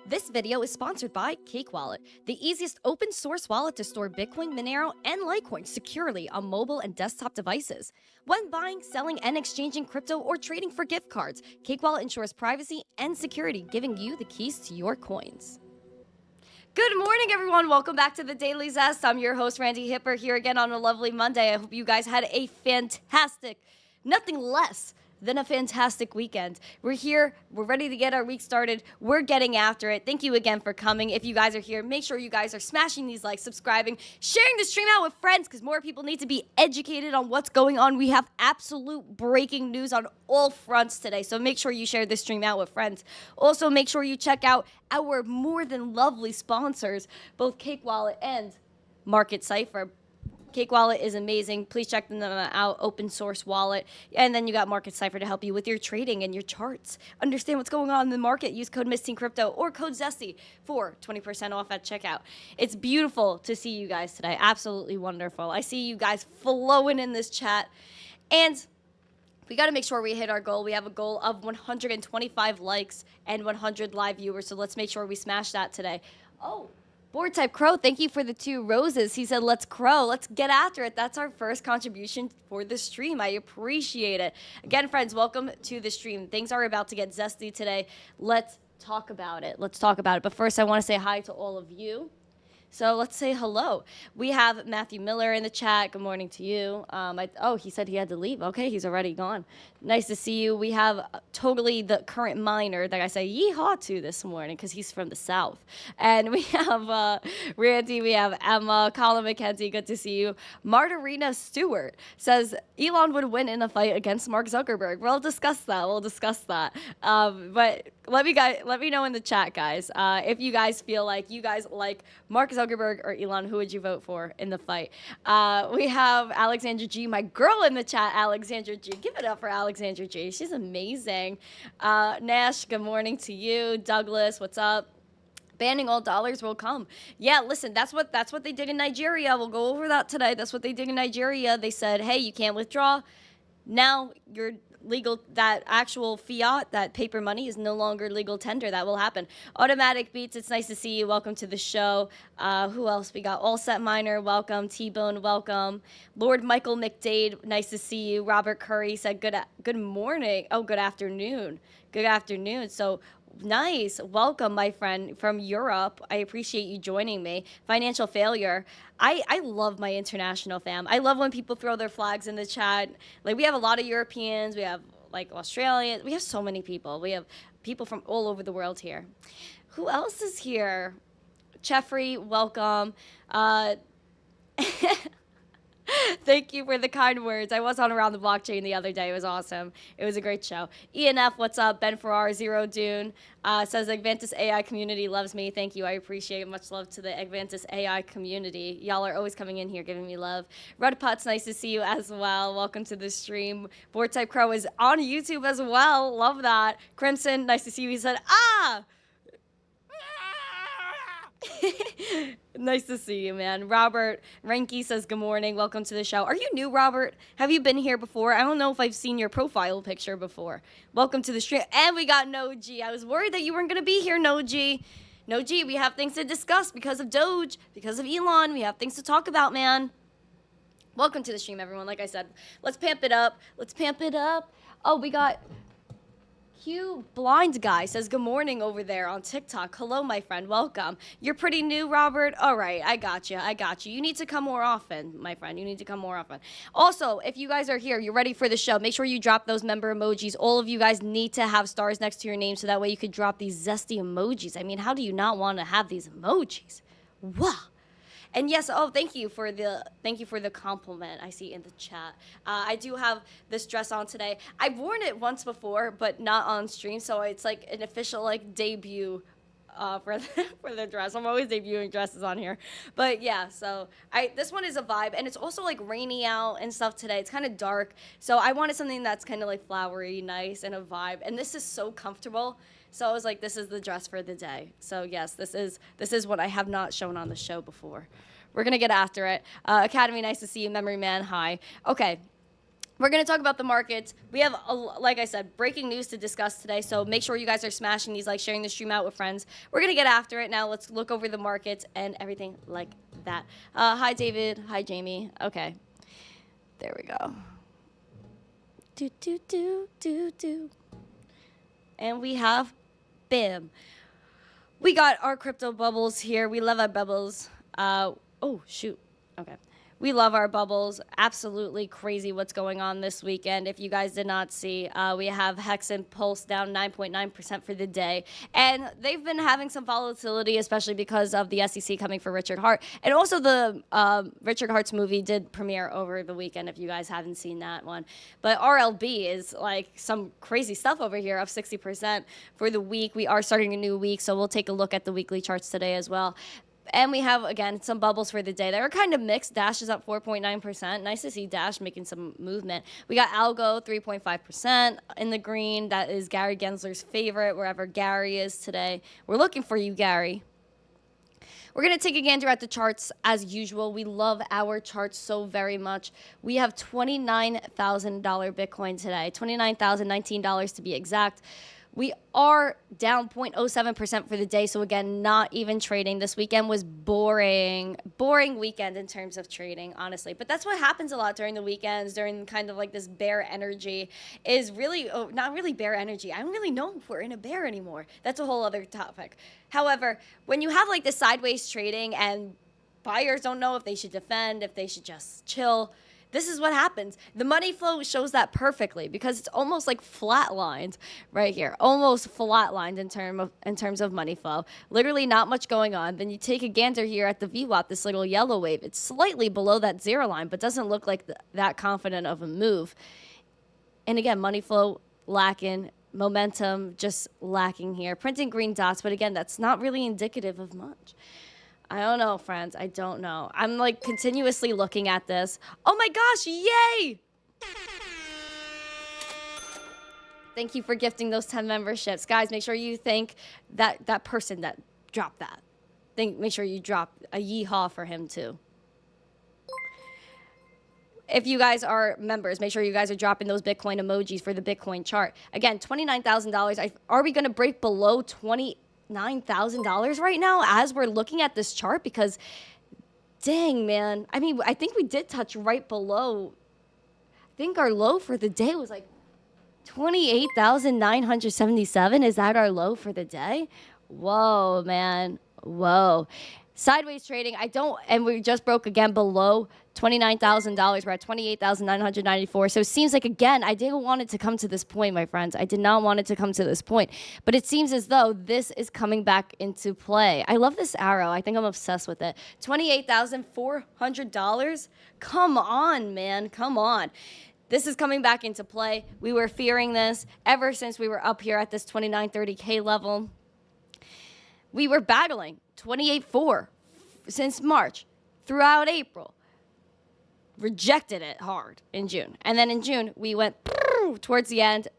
This video is sponsored by Cake Wallet, the easiest open source wallet to store Bitcoin, Monero, and Litecoin securely on mobile and desktop devices. When buying, selling, and exchanging crypto or trading for gift cards, Cake Wallet ensures privacy and security, giving you the keys to your coins. Good morning, everyone. Welcome back to the Daily Zest. I'm your host, Randi Hipper, here again on a lovely Monday. I hope you guys had a fantastic, nothing less than a fantastic weekend. We're here. We're ready to get our week started. We're getting after it. Thank you again for coming. If you guys are here, make sure you guys are smashing these likes, subscribing, sharing the stream out with friends, because more people need to be educated on what's going on. We have absolute breaking news on all fronts today, so make sure you share this stream out with friends. Also, make sure you check out our more than lovely sponsors, both Cake Wallet and Market Cipher. Cake Wallet is amazing. Please check them out. Open source wallet. And then you got Market Cipher to help you with your trading and your charts. Understand what's going on in the market. Use code missteencrypto or code ZESTY for 20% off at checkout. It's beautiful to see you guys today. Absolutely wonderful. I see you guys flowing in this chat. And we got to make sure we hit our goal. We have a goal of 125 likes and 100 live viewers. So let's make sure we smash that today. Oh. Board Type Crow, thank you for the 2 roses. He said, let's crow. Let's get after it. That's our first contribution for the stream. I appreciate it. Again, friends, welcome to the stream. Things are about to get zesty today. Let's talk about it. But first, I want to say hi to all of you. So let's say hello. We have Matthew Miller in the chat. Good morning to you. He said he had to leave. Okay, he's already gone. Nice to see you. We have totally the current miner that I say yeehaw to this morning because he's from the South. And we have Randy, we have Emma, Colin McKenzie, good to see you. Martarina Stewart says Elon would win in a fight against Mark Zuckerberg. We'll discuss that. But let me know in the chat, guys, if you guys feel like you guys like Mark Zuckerberg or Elon. Who would you vote for in the fight? We have Alexandra G, my girl in the chat, Alexandra G. Give it up for Alexandra G. She's amazing. Nash, good morning to you. Douglas, what's up? Banning all dollars will come. Yeah, listen, that's what they did in Nigeria. We'll go over that today. That's what they did in Nigeria. They said, hey, you can't withdraw. Now you're legal, that actual fiat, that paper money is no longer legal tender. That will happen. Automatic Beats, it's nice to see you. Welcome to the show. Who else? We got All Set Miner, welcome. T-Bone, welcome. Lord Michael McDade, nice to see you. Robert Curry said good morning. Oh, good afternoon. Good afternoon. So nice. Welcome, my friend from Europe. I appreciate you joining me. Financial Failure. I love my international fam. I love when people throw their flags in the chat. Like, we have a lot of Europeans. We have, like, Australians. We have so many people. We have people from all over the world here. Who else is here? Jeffrey, welcome. Thank you for the kind words. I was on Around the Blockchain the other day. It was awesome. It was a great show. ENF, what's up? Ben Farrar, Zero Dune, says the Advantis AI community loves me. Thank you. I appreciate it. Much love to the Advantis AI community. Y'all are always coming in here giving me love. Red Putz, nice to see you as well. Welcome to the stream. Board Type Crow is on YouTube as well. Love that. Crimson, nice to see you. He said, ah! Nice to see you, man. Robert Renke says good morning. Welcome to the show. Are you new, Robert? Have you been here before? I don't know if I've seen your profile picture before. Welcome to the stream. And we got Noji. I was worried that you weren't going to be here, Noji. Noji, we have things to discuss because of Doge, because of Elon. We have things to talk about, man. Welcome to the stream, everyone. Like I said, let's pamp it up. Oh, we got Q Blind Guy says good morning over there on TikTok. Hello, my friend. Welcome. You're pretty new, Robert. All right, I got you. You need to come more often, my friend. You need to come more often. Also, if you guys are here, you're ready for the show, make sure you drop those member emojis. All of you guys need to have stars next to your name so that way you could drop these zesty emojis. I mean, how do you not want to have these emojis? Wow. And yes, thank you for the compliment I see in the chat. I do have this dress on today. I've worn it once before, but not on stream, so it's like an official debut for the dress. I'm always debuting dresses on here, but yeah. So this one is a vibe, and it's also like rainy out and stuff today. It's kind of dark, so I wanted something that's kind of like flowery, nice, and a vibe. And this is so comfortable. So I was like, this is the dress for the day. So yes, this is what I have not shown on the show before. We're going to get after it. Academy, nice to see you. Memory Man, hi. Okay. We're going to talk about the markets. We have, like I said, breaking news to discuss today, so make sure you guys are smashing these likes, sharing the stream out with friends. We're going to get after it now. Let's look over the markets and everything like that. Hi, David. Hi, Jamie. Okay. There we go. Do, do, do, do, do. And we have, bam. We got our crypto bubbles here. We love our bubbles. Oh, shoot. Okay. We love our bubbles. Absolutely crazy what's going on this weekend. If you guys did not see, we have Hex and Pulse down 9.9% for the day. And they've been having some volatility, especially because of the SEC coming for Richard Hart. And also the Richard Hart's movie did premiere over the weekend, if you guys haven't seen that one. But RLB is like some crazy stuff over here, up 60% for the week. We are starting a new week, so we'll take a look at the weekly charts today as well. And we have, again, some bubbles for the day. They were kind of mixed. Dash is up 4.9%. Nice to see Dash making some movement. We got Algo, 3.5% in the green. That is Gary Gensler's favorite, wherever Gary is today. We're looking for you, Gary. We're going to take a gander at the charts as usual. We love our charts so very much. We have $29,000 Bitcoin today, $29,019 to be exact. We are down 0.07% for the day. So again, not even trading. This weekend was boring weekend in terms of trading, honestly. But that's what happens a lot during the weekends, during kind of like this bear energy is really, not really bear energy. I don't really know if we're in a bear anymore. That's a whole other topic. However, when you have like this sideways trading and buyers don't know if they should defend, if they should just chill, this is what happens. The money flow shows that perfectly because it's almost like flatlined right here. Almost flatlined in terms of money flow. Literally not much going on. Then you take a gander here at the VWAP, this little yellow wave. It's slightly below that zero line, but doesn't look like that confident of a move. And again, money flow lacking. Momentum just lacking here. Printing green dots, but again, that's not really indicative of much. I don't know, friends. I don't know. I'm like continuously looking at this. Oh my gosh, yay! Thank you for gifting those 10 memberships. Guys, make sure you thank that person that dropped that. Make sure you drop a yeehaw for him too. If you guys are members, make sure you guys are dropping those Bitcoin emojis for the Bitcoin chart. Again, $29,000. Are we going to break below $29,000 right now as we're looking at this chart? Because dang, man, I mean, I think we did touch right below. I think our low for the day was like 28,977. Is that our low for the day? Whoa, man. Whoa. Sideways trading. And we just broke again below $29,000. We're at $28,994. So it seems like, again, I didn't want it to come to this point, my friends. I did not want it to come to this point. But it seems as though this is coming back into play. I love this arrow. I think I'm obsessed with it. $28,400. Come on, man. Come on. This is coming back into play. We were fearing this ever since we were up here at this 2930K level. We were battling 28.4 since March, throughout April. Rejected it hard in June. And then in June, we went towards the end,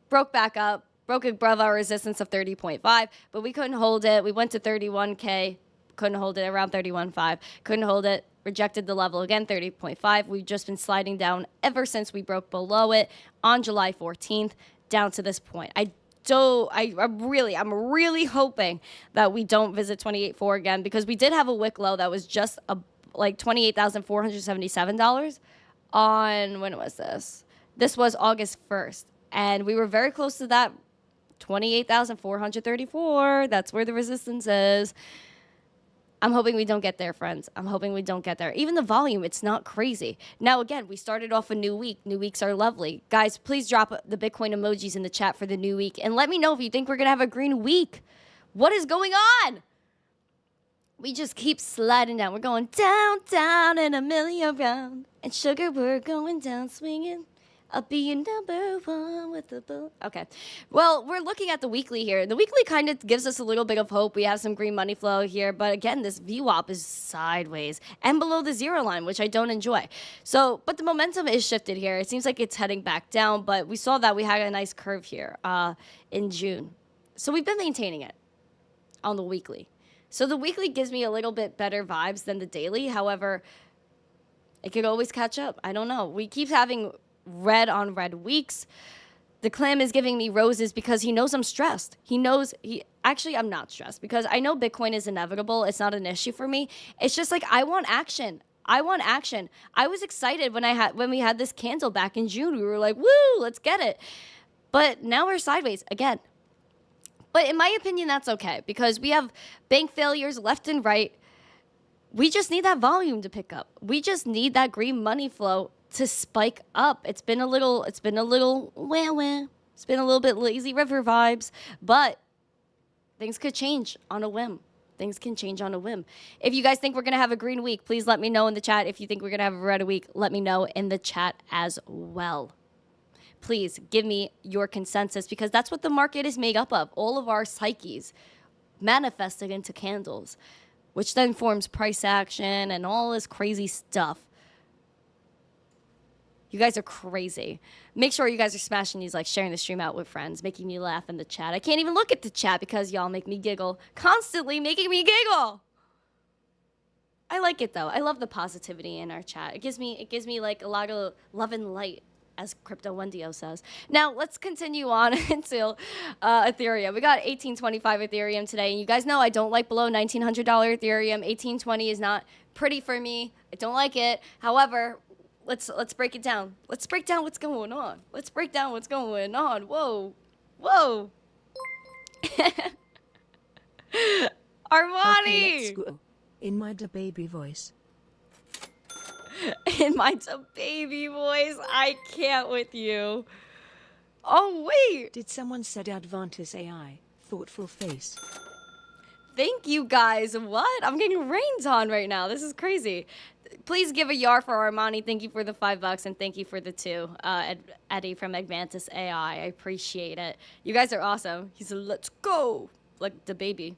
broke back up, broke above our resistance of 30.5, but we couldn't hold it. We went to 31K, couldn't hold it, around 31.5, couldn't hold it, rejected the level again, 30.5. We've just been sliding down ever since we broke below it on July 14th, down to this point. I'm really hoping that we don't visit 28.4 again, because we did have a wick low that was just like $28,477 on, when was this? This was August 1st. And we were very close to that 28,434. That's where the resistance is. I'm hoping we don't get there, friends. I'm hoping we don't get there. Even the volume, it's not crazy. Now, again, we started off a new week. New weeks are lovely. Guys, please drop the Bitcoin emojis in the chat for the new week. And let me know if you think we're going to have a green week. What is going on? We just keep sliding down. We're going down, down, and a million round. And sugar, we're going down, swinging. I'll be your number one with the boom. Okay. Well, we're looking at the weekly here. The weekly kind of gives us a little bit of hope. We have some green money flow here. But again, this VWAP is sideways and below the zero line, which I don't enjoy. So, but the momentum is shifted here. It seems like it's heading back down. But we saw that we had a nice curve here in June. So we've been maintaining it on the weekly. So the weekly gives me a little bit better vibes than the daily. However, it could always catch up. I don't know. We keep having red on red weeks. The clam is giving me roses because he knows I'm stressed. Actually, I'm not stressed because I know Bitcoin is inevitable. It's not an issue for me. It's just like, I want action. I want action. I was excited when we had this candle back in June. We were like, woo, let's get it. But now we're sideways again. But in my opinion, that's okay because we have bank failures left and right. We just need that volume to pick up. We just need that green money flow to spike up. It's been a little wah. It's been a little bit lazy river vibes, but things could change on a whim. Things can change on a whim. If you guys think we're going to have a green week, please let me know in the chat. If you think we're going to have a red week, let me know in the chat as well. Please give me your consensus because that's what the market is made up of. All of our psyches manifested into candles, which then forms price action and all this crazy stuff. You guys are crazy. Make sure you guys are smashing these, like sharing the stream out with friends, making me laugh in the chat. I can't even look at the chat because y'all make me giggle. Constantly making me giggle. I like it though. I love the positivity in our chat. It gives me like a lot of love and light, as Crypto Wendio says. Now, let's continue on into Ethereum. We got 1825 Ethereum today, and you guys know I don't like below $1,900 Ethereum. 1820 is not pretty for me. I don't like it. However, let's break it down. Let's break down what's going on. Let's break down what's going on. Whoa. Whoa. Armani! Okay, let's go. In my baby voice. In my baby voice, I can't with you. Oh, wait. Did someone said Advantis AI? Thoughtful face. Thank you, guys. What? I'm getting rained on right now. This is crazy. Please give a yar for Armani. Thank you for the $5 and thank you for the 2. Eddie from Advantis AI. I appreciate it. You guys are awesome. He said, let's go. Like the baby.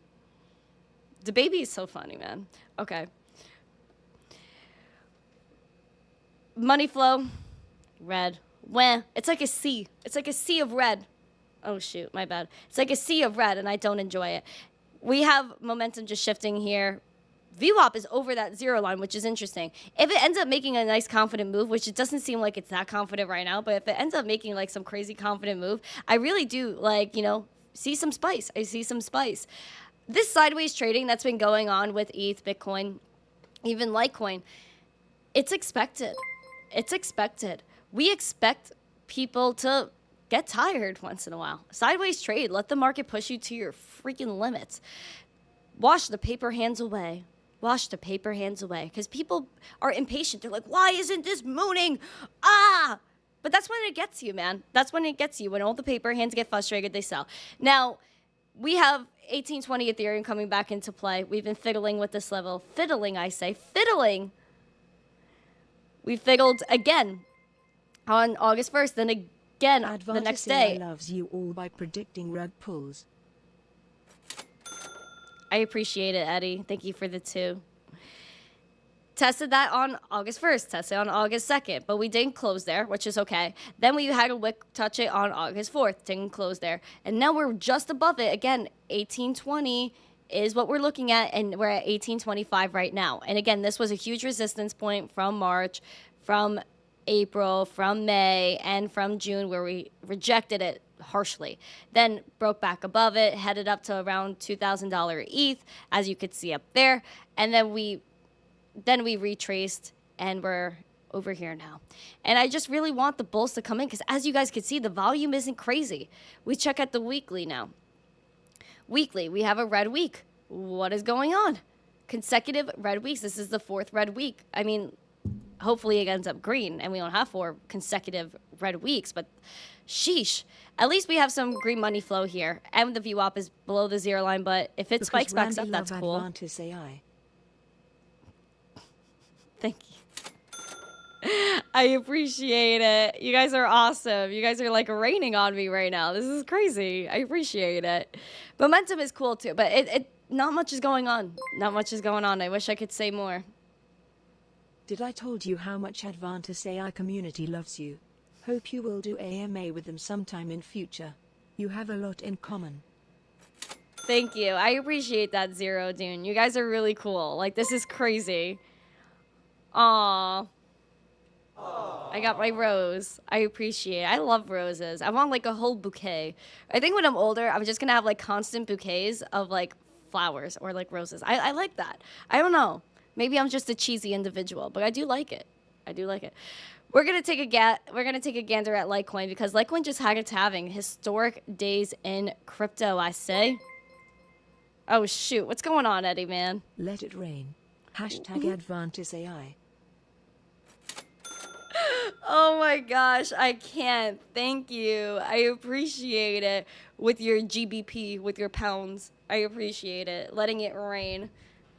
The baby is so funny, man. Okay. Money flow, red. Wah. It's like a sea. It's like a sea of red. Oh, shoot. My bad. It's like a sea of red, and I don't enjoy it. We have momentum just shifting here. VWAP is over that zero line, which is interesting. If it ends up making a nice confident move, which it doesn't seem like it's that confident right now, but if it ends up making like some crazy confident move, I really do like, see some spice. I see some spice. This sideways trading that's been going on with ETH, Bitcoin, even Litecoin, it's expected. It's expected. We expect people to get tired once in a while. Sideways trade. Let the market push you to your freaking limits. Wash the paper hands away. Wash the paper hands away. Because people are impatient. They're like, why isn't this mooning? But that's when it gets you, man. That's when it gets you. When all the paper hands get frustrated, they sell. Now, we have 1820 Ethereum coming back into play. We've been fiddling with this level. Fiddling, I say. Fiddling. We fiddled again on August 1st. Then again the next day. Loves you all by predicting rug pulls. I appreciate it, Eddie. Thank you for the 2. Tested that on August 1st. Tested on August 2nd. But we didn't close there, which is okay. Then we had a wick touch it on August 4th. Didn't close there. And now we're just above it. Again, 1820 is what we're looking at. And we're at 1825 right now. And again, this was a huge resistance point from March, from April, from May, and from June, where we rejected it harshly. Then broke back above it, headed up to around $2,000 ETH, as you could see up there. And then we retraced, and we're over here now. And I just really want the bulls to come in, because as you guys can see, the volume isn't crazy. We check at the weekly now. Weekly, we have a red week. What is going on? Consecutive red weeks. This is the 4th red week. I mean, hopefully it ends up green and we don't have 4 consecutive red weeks, but sheesh. At least we have some green money flow here. And the VWAP is below the zero line, but if it spikes back up, that's cool. AI. Thank you. I appreciate it. You guys are awesome. You guys are like raining on me right now. This is crazy. I appreciate it. Momentum is cool too, but it not much is going on. Not much is going on. I wish I could say more. Did I told you how much Advantis AI community loves you? Hope you will do AMA with them sometime in future. You have a lot in common. Thank you. I appreciate that, Zero Dune. You guys are really cool. Like, this is crazy. Aww. I got my rose. I appreciate it. I love roses. I want like a whole bouquet. I think when I'm older, I'm just gonna have like constant bouquets of like flowers or like roses. I like that. I don't know. Maybe I'm just a cheesy individual, but I do like it. I do like it. We're gonna take a gander at Litecoin because Litecoin just had its having historic days in crypto. I say. Oh shoot! What's going on, Eddie man? Let it rain. Hashtag Advantis AI. Oh my gosh, I can't. Thank you. I appreciate it with your GBP, with your pounds. I appreciate it. Letting it rain.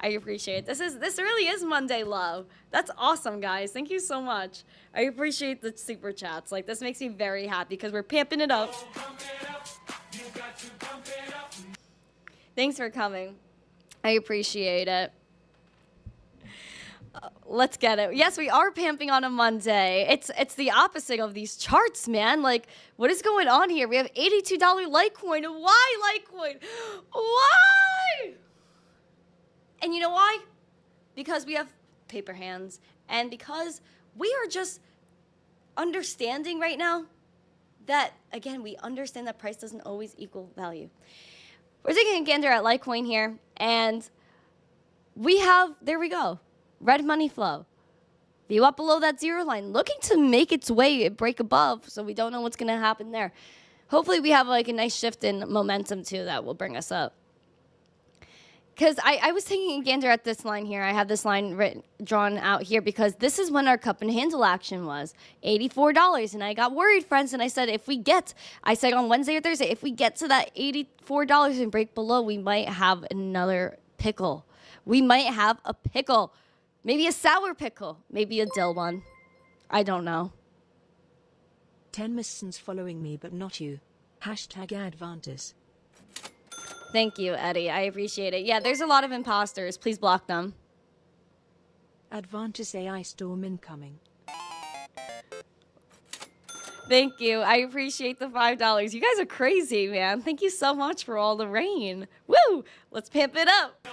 I appreciate it. This really is Monday love. That's awesome, guys. Thank you so much. I appreciate the super chats. Like, this makes me very happy because we're pamping it up. Thanks for coming. I appreciate it. Let's get it. Yes, we are pamping on a Monday. It's the opposite of these charts, man. Like, what is going on here? We have $82 Litecoin. Why Litecoin? Why? And you know why? Because we have paper hands and because we are just understanding right now that, again, we understand that price doesn't always equal value. We're taking a gander at Litecoin here, and there we go. Red money flow. View up below that zero line, looking to make its way break above, so we don't know what's going to happen there. Hopefully we have like a nice shift in momentum too that will bring us up. Because I was taking a gander at this line here. I have this line drawn out here because this is when our cup and handle action was, $84. And I got worried, friends, and I said I said on Wednesday or Thursday, if we get to that $84 and break below, we might have another pickle. We might have a pickle. Maybe a sour pickle. Maybe a dill one. I don't know. 10 Mistons following me but not you. Hashtag Advantis. Thank you, Eddie. I appreciate it. Yeah, there's a lot of imposters. Please block them. Advantis AI storm incoming. Thank you. I appreciate the $5. You guys are crazy, man. Thank you so much for all the rain. Woo! Let's pimp it up.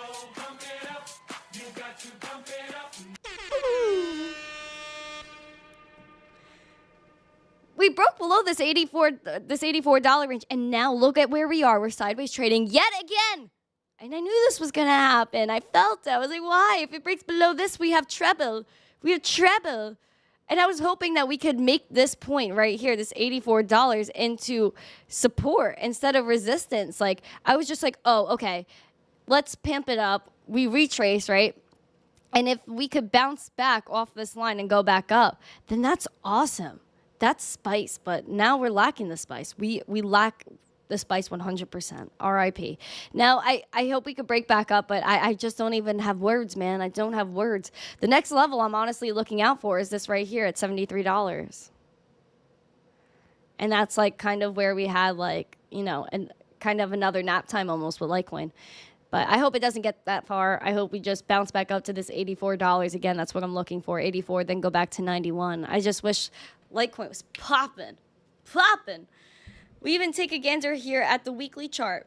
We broke below this $84 range, and now look at where we are. We're sideways trading yet again. And I knew this was gonna happen. I felt it. I was like, why? If it breaks below this, we have treble. We have treble. And I was hoping that we could make this point right here, this $84 into support instead of resistance. Like, I was just like, oh, okay, let's pimp it up. We retrace, right? And if we could bounce back off this line and go back up, then that's awesome. That's spice, but now we're lacking the spice. We lack the spice 100%. RIP. Now, I hope we could break back up, but I just don't even have words, man. I don't have words. The next level I'm honestly looking out for is this right here at $73. And that's like kind of where we had like, you know, and kind of another nap time almost with Litecoin. But I hope it doesn't get that far. I hope we just bounce back up to this $84. Again, that's what I'm looking for. 84, then go back to 91. I just wish Litecoin was popping. We even take a gander here at the weekly chart.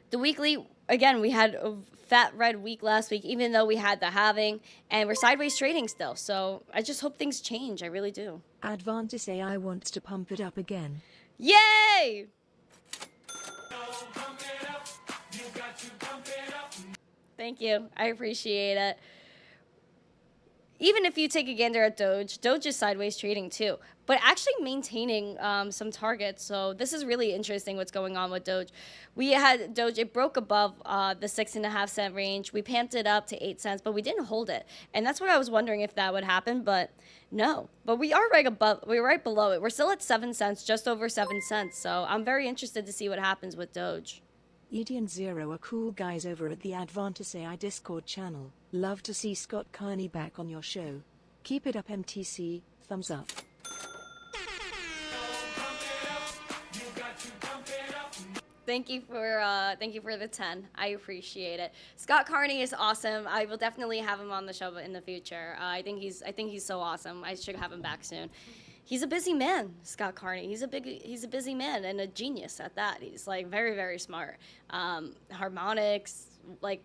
The weekly, again, we had a fat red week last week, even though we had the halving, and we're sideways trading still. So I just hope things change. I really do. Advantis AI wants to pump it up again. Yay! Thank you. I appreciate it. Even if you take a gander at Doge is sideways trading too, but actually maintaining some targets. So this is really interesting what's going on with Doge. We had Doge, it broke above the 6.5 cent range. We pamped it up to 8 cents, but we didn't hold it. And that's what I was wondering if that would happen, but no. But we are we're right below it. We're still at 7 cents, just over 7 cents. So I'm very interested to see what happens with Doge. Edie and Zero are cool guys over at the Advantis AI Discord channel. Love to see Scott Carney back on your show. Keep it up, MTC. Thumbs up. Thank you for the 10. I appreciate it. Scott Carney is awesome. I will definitely have him on the show in the future. I think he's so awesome. I should have him back soon. He's a busy man, Scott Carney. He's a busy man and a genius at that. He's like very, very smart. Harmonics, like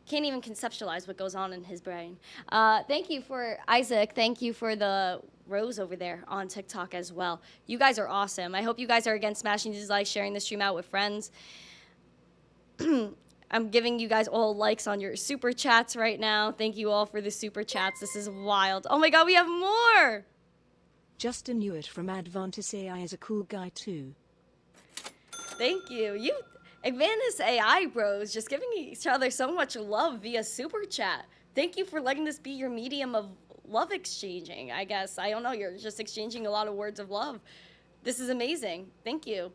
can't even conceptualize what goes on in his brain. Thank you for Isaac. Thank you for the Rose over there on TikTok as well. You guys are awesome. I hope you guys are, again, smashing these likes, sharing the stream out with friends. I'm giving you guys all likes on your super chats right now. Thank you all for the super chats. This is wild. Oh my God, we have more. Justin Hewitt from Advantis AI is a cool guy too. Thank you. You Advantis AI bros just giving each other so much love via super chat. Thank you for letting this be your medium of love exchanging, I guess. I don't know. You're just exchanging a lot of words of love. This is amazing. Thank you.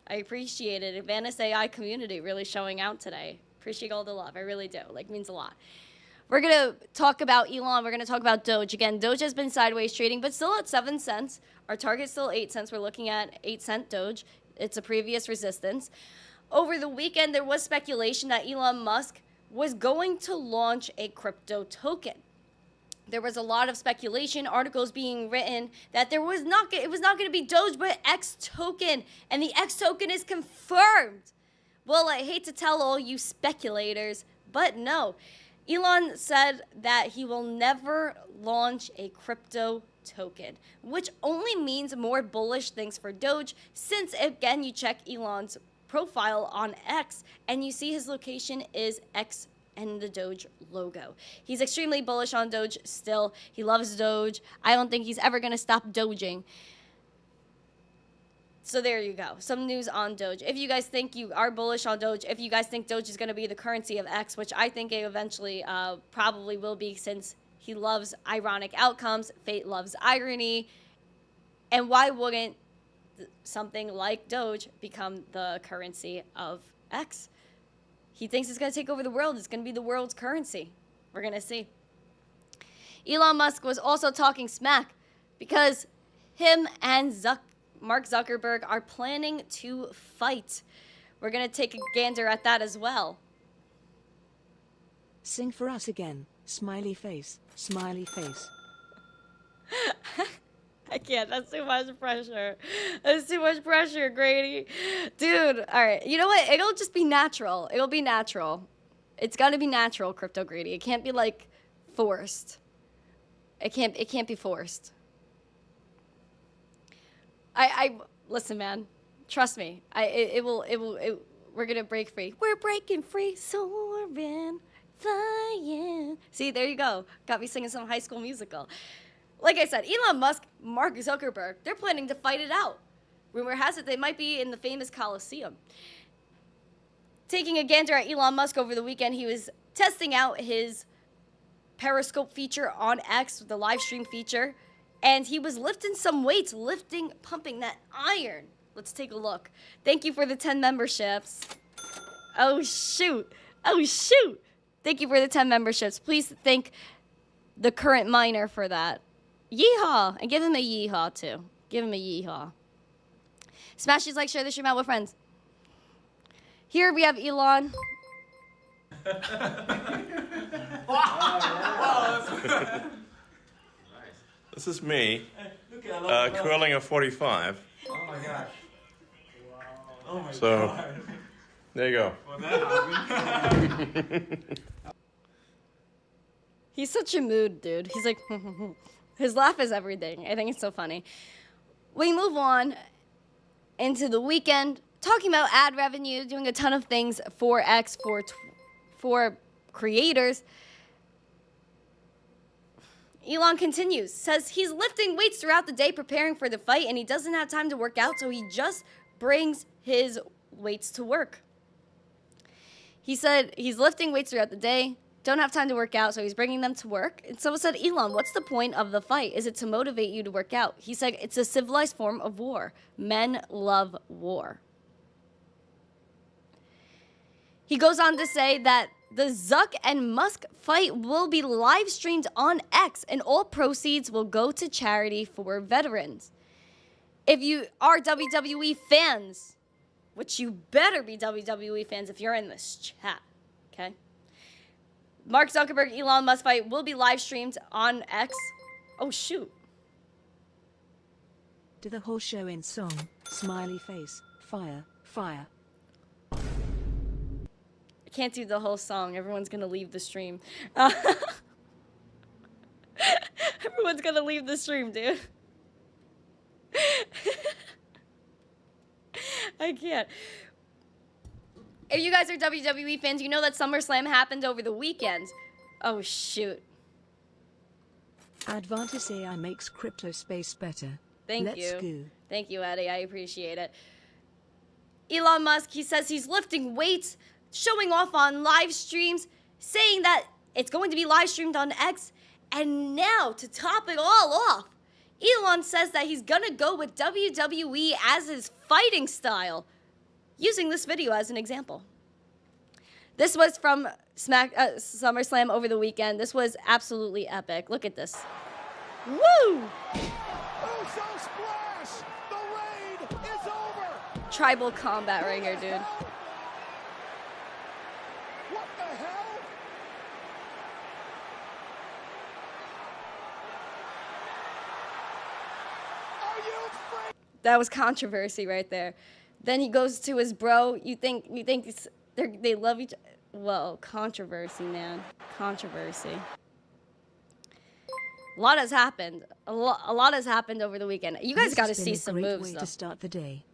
I appreciate it. Advantis AI community really showing out today. Appreciate all the love. I really do. Like, means a lot. We're going to talk about Elon. We're going to talk about Doge. Again, Doge has been sideways trading, but still at 7 cents. Our target's still 8 cents. We're looking at 8-cent Doge. It's a previous resistance. Over the weekend, there was speculation that Elon Musk was going to launch a crypto token. There was a lot of speculation, articles being written that it was not going to be Doge, but X token, and the X token is confirmed. Well, I hate to tell all you speculators, but no. Elon said that he will never launch a crypto token, which only means more bullish things for Doge, since, again, you check Elon's profile on X, and you see his location is X and the Doge logo. He's extremely bullish on Doge still. He loves Doge. I don't think he's ever going to stop doging. So there you go. Some news on Doge. If you guys think you are bullish on Doge, if you guys think Doge is going to be the currency of X, which I think it eventually probably will be, since he loves ironic outcomes, fate loves irony, and why wouldn't something like Doge become the currency of X? He thinks it's going to take over the world. It's going to be the world's currency. We're going to see. Elon Musk was also talking smack because him and Mark Zuckerberg are planning to fight. We're going to take a gander at that as well. Sing for us again. Smiley face. Smiley face. I can't. That's too much pressure. That's too much pressure, Grady. Dude, all right. You know what? It'll just be natural. It'll be natural. It's got to be natural, Crypto Grady. It can't be, like, forced. It can't be forced. Listen, man. Trust me. We're going to break free. We're breaking free, soaring, flying. See, there you go. Got me singing some High School Musical. Like I said, Elon Musk, Mark Zuckerberg, they're planning to fight it out. Rumor has it they might be in the famous Coliseum. Taking a gander at Elon Musk over the weekend, he was testing out his Periscope feature on X, the live stream feature, and he was lifting some weights, pumping that iron. Let's take a look. Thank you for the 10 memberships. Oh, shoot. Thank you for the 10 memberships. Please thank the current miner for that. Yeehaw! And give him a yeehaw, too. Give him a yeehaw. Smash these likes, share this stream out with friends. Here we have Elon. This is me, curling a 45. Oh my gosh. Wow. Oh my So, god. there you go. Well, that happened. He's such a mood, dude. He's like, his laugh is everything. I think it's so funny. We move on into the weekend, talking about ad revenue, doing a ton of things for X, for creators. Elon continues, says he's lifting weights throughout the day preparing for the fight, and he doesn't have time to work out, so he just brings his weights to work. He said he's lifting weights throughout the day, don't have time to work out, so he's bringing them to work. And someone said, Elon, what's the point of the fight? Is it to motivate you to work out? He said, it's a civilized form of war. Men love war. He goes on to say that the Zuck and Musk fight will be live streamed on X, and all proceeds will go to charity for veterans. If you are WWE fans, which you better be WWE fans if you're in this chat, okay? Mark Zuckerberg, Elon Musk fight will be live streamed on X. Oh, shoot. To the whole show in song. Smiley face. Fire. Fire. can't do the whole song. Everyone's gonna leave the stream. Everyone's gonna leave the stream, dude. I can't. If you guys are WWE fans, you know that SummerSlam happened over the weekend. Oh, shoot. Advantis AI makes crypto space better. Thank Let's you. go. Thank you, Eddie. I appreciate it. Elon Musk, he says he's lifting weights, showing off on live streams, saying that it's going to be live streamed on X. And now, to top it all off, Elon says that he's gonna go with WWE as his fighting style, using this video as an example. This was from SummerSlam over the weekend. This was absolutely epic. Look at this. Woo! Uso splash! The raid is over! Tribal combat right here, dude. What the hell? Are you afraid? That was controversy right there. Then he goes to his bro. You think they love each other? Well, controversy, man. Controversy. A lot has happened. A lot has happened over the weekend. You guys got to see some moves, Way though. to start the day.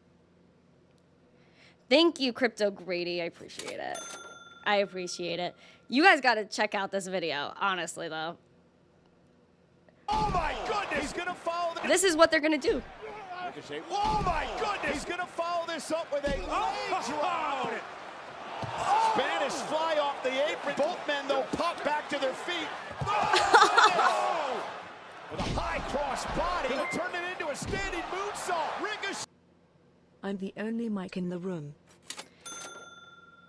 Thank you, Crypto Grady. I appreciate it. I appreciate it. You guys got to check out this video, honestly, though. Oh my goodness! He's gonna follow this. This is what they're going to do. Oh my goodness! He's gonna follow this up with a leg drop. Spanish fly off the apron. Both men, though, pop back to their feet. Oh! With a high cross body, he'll turn it into a standing moonsault. Ricochet. I'm the only mic in the room.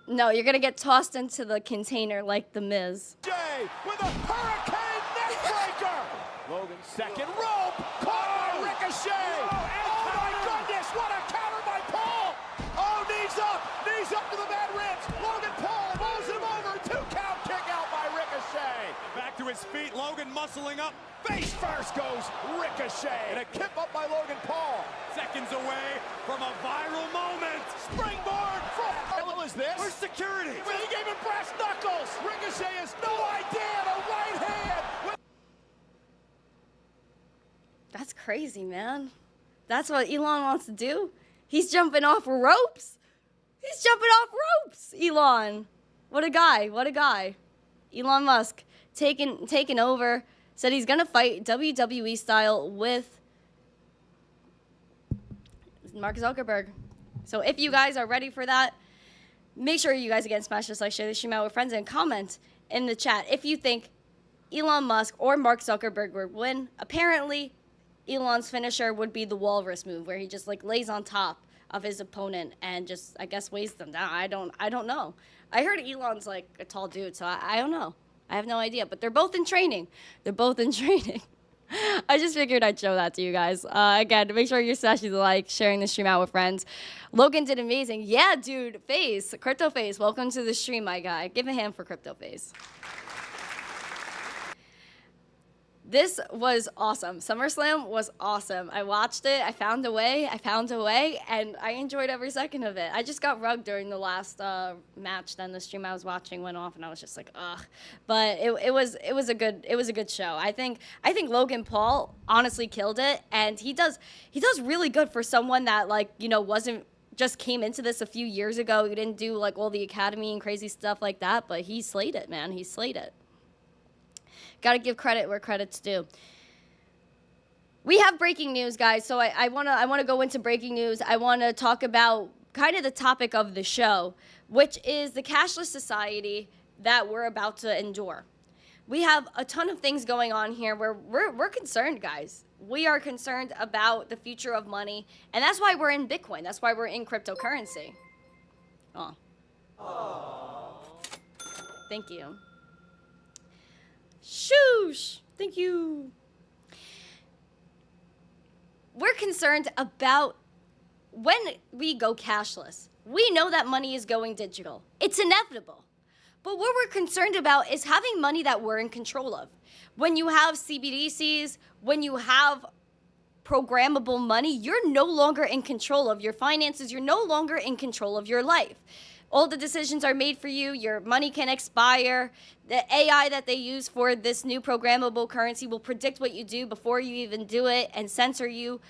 No, you're going to get tossed into the container like The Miz. With a hurricane neckbreaker. Logan, second rope. Caught by Ricochet. Oh my goodness, what a counter by Paul. Oh, knees up to the bad ribs. Logan Paul rolls him over. 2 count kick out by Ricochet. Back to his feet, Logan muscling up. Face first goes Ricochet. And a kip up by Logan Paul. Seconds away from a viral moment. Springboard. What the hell is this? Where's security? Well, he gave him brass knuckles. Ricochet has no idea. The right hand. That's crazy, man. That's what Elon wants to do? He's jumping off ropes? He's jumping off ropes, Elon. What a guy. What a guy. Elon Musk taking over. Said he's going to fight WWE style with Mark Zuckerberg. So if you guys are ready for that, make sure you guys again smash this like, share this stream out with friends, and comment in the chat if you think Elon Musk or Mark Zuckerberg would win. Apparently, Elon's finisher would be the walrus move, where he just like lays on top of his opponent and just, I guess, weighs them down. I don't know. I heard Elon's like a tall dude, so I don't know. I have no idea, but they're both in training. They're both in training. I just figured I'd show that to you guys. Again, make sure you're smashing the like, sharing the stream out with friends. Logan did amazing. Yeah, dude, Face, Crypto Face, welcome to the stream, my guy. Give a hand for Crypto Face. This was awesome. SummerSlam was awesome. I watched it. I found a way, and I enjoyed every second of it. I just got rugged during the last match. Then the stream I was watching went off, and I was just like, ugh. But it was a good show. I think Logan Paul honestly killed it, and he does really good for someone that wasn't just came into this a few years ago. He didn't do like all the academy and crazy stuff like that, but he slayed it, man. He slayed it. Got to give credit where credit's due. We have breaking news, guys. So I wanna go into breaking news. I want to talk about kind of the topic of the show, which is the cashless society that we're about to endure. We have a ton of things going on here where we're concerned, guys. We are concerned about the future of money, and that's why we're in Bitcoin. That's why we're in cryptocurrency. Oh. Thank you. Shoosh! Thank you. We're concerned about when we go cashless. We know that money is going digital. It's inevitable. But what we're concerned about is having money that we're in control of. When you have CBDCs, when you have programmable money, you're no longer in control of your finances. You're no longer in control of your life. All the decisions are made for you. Your money can expire. The AI that they use for this new programmable currency will predict what you do before you even do it and censor you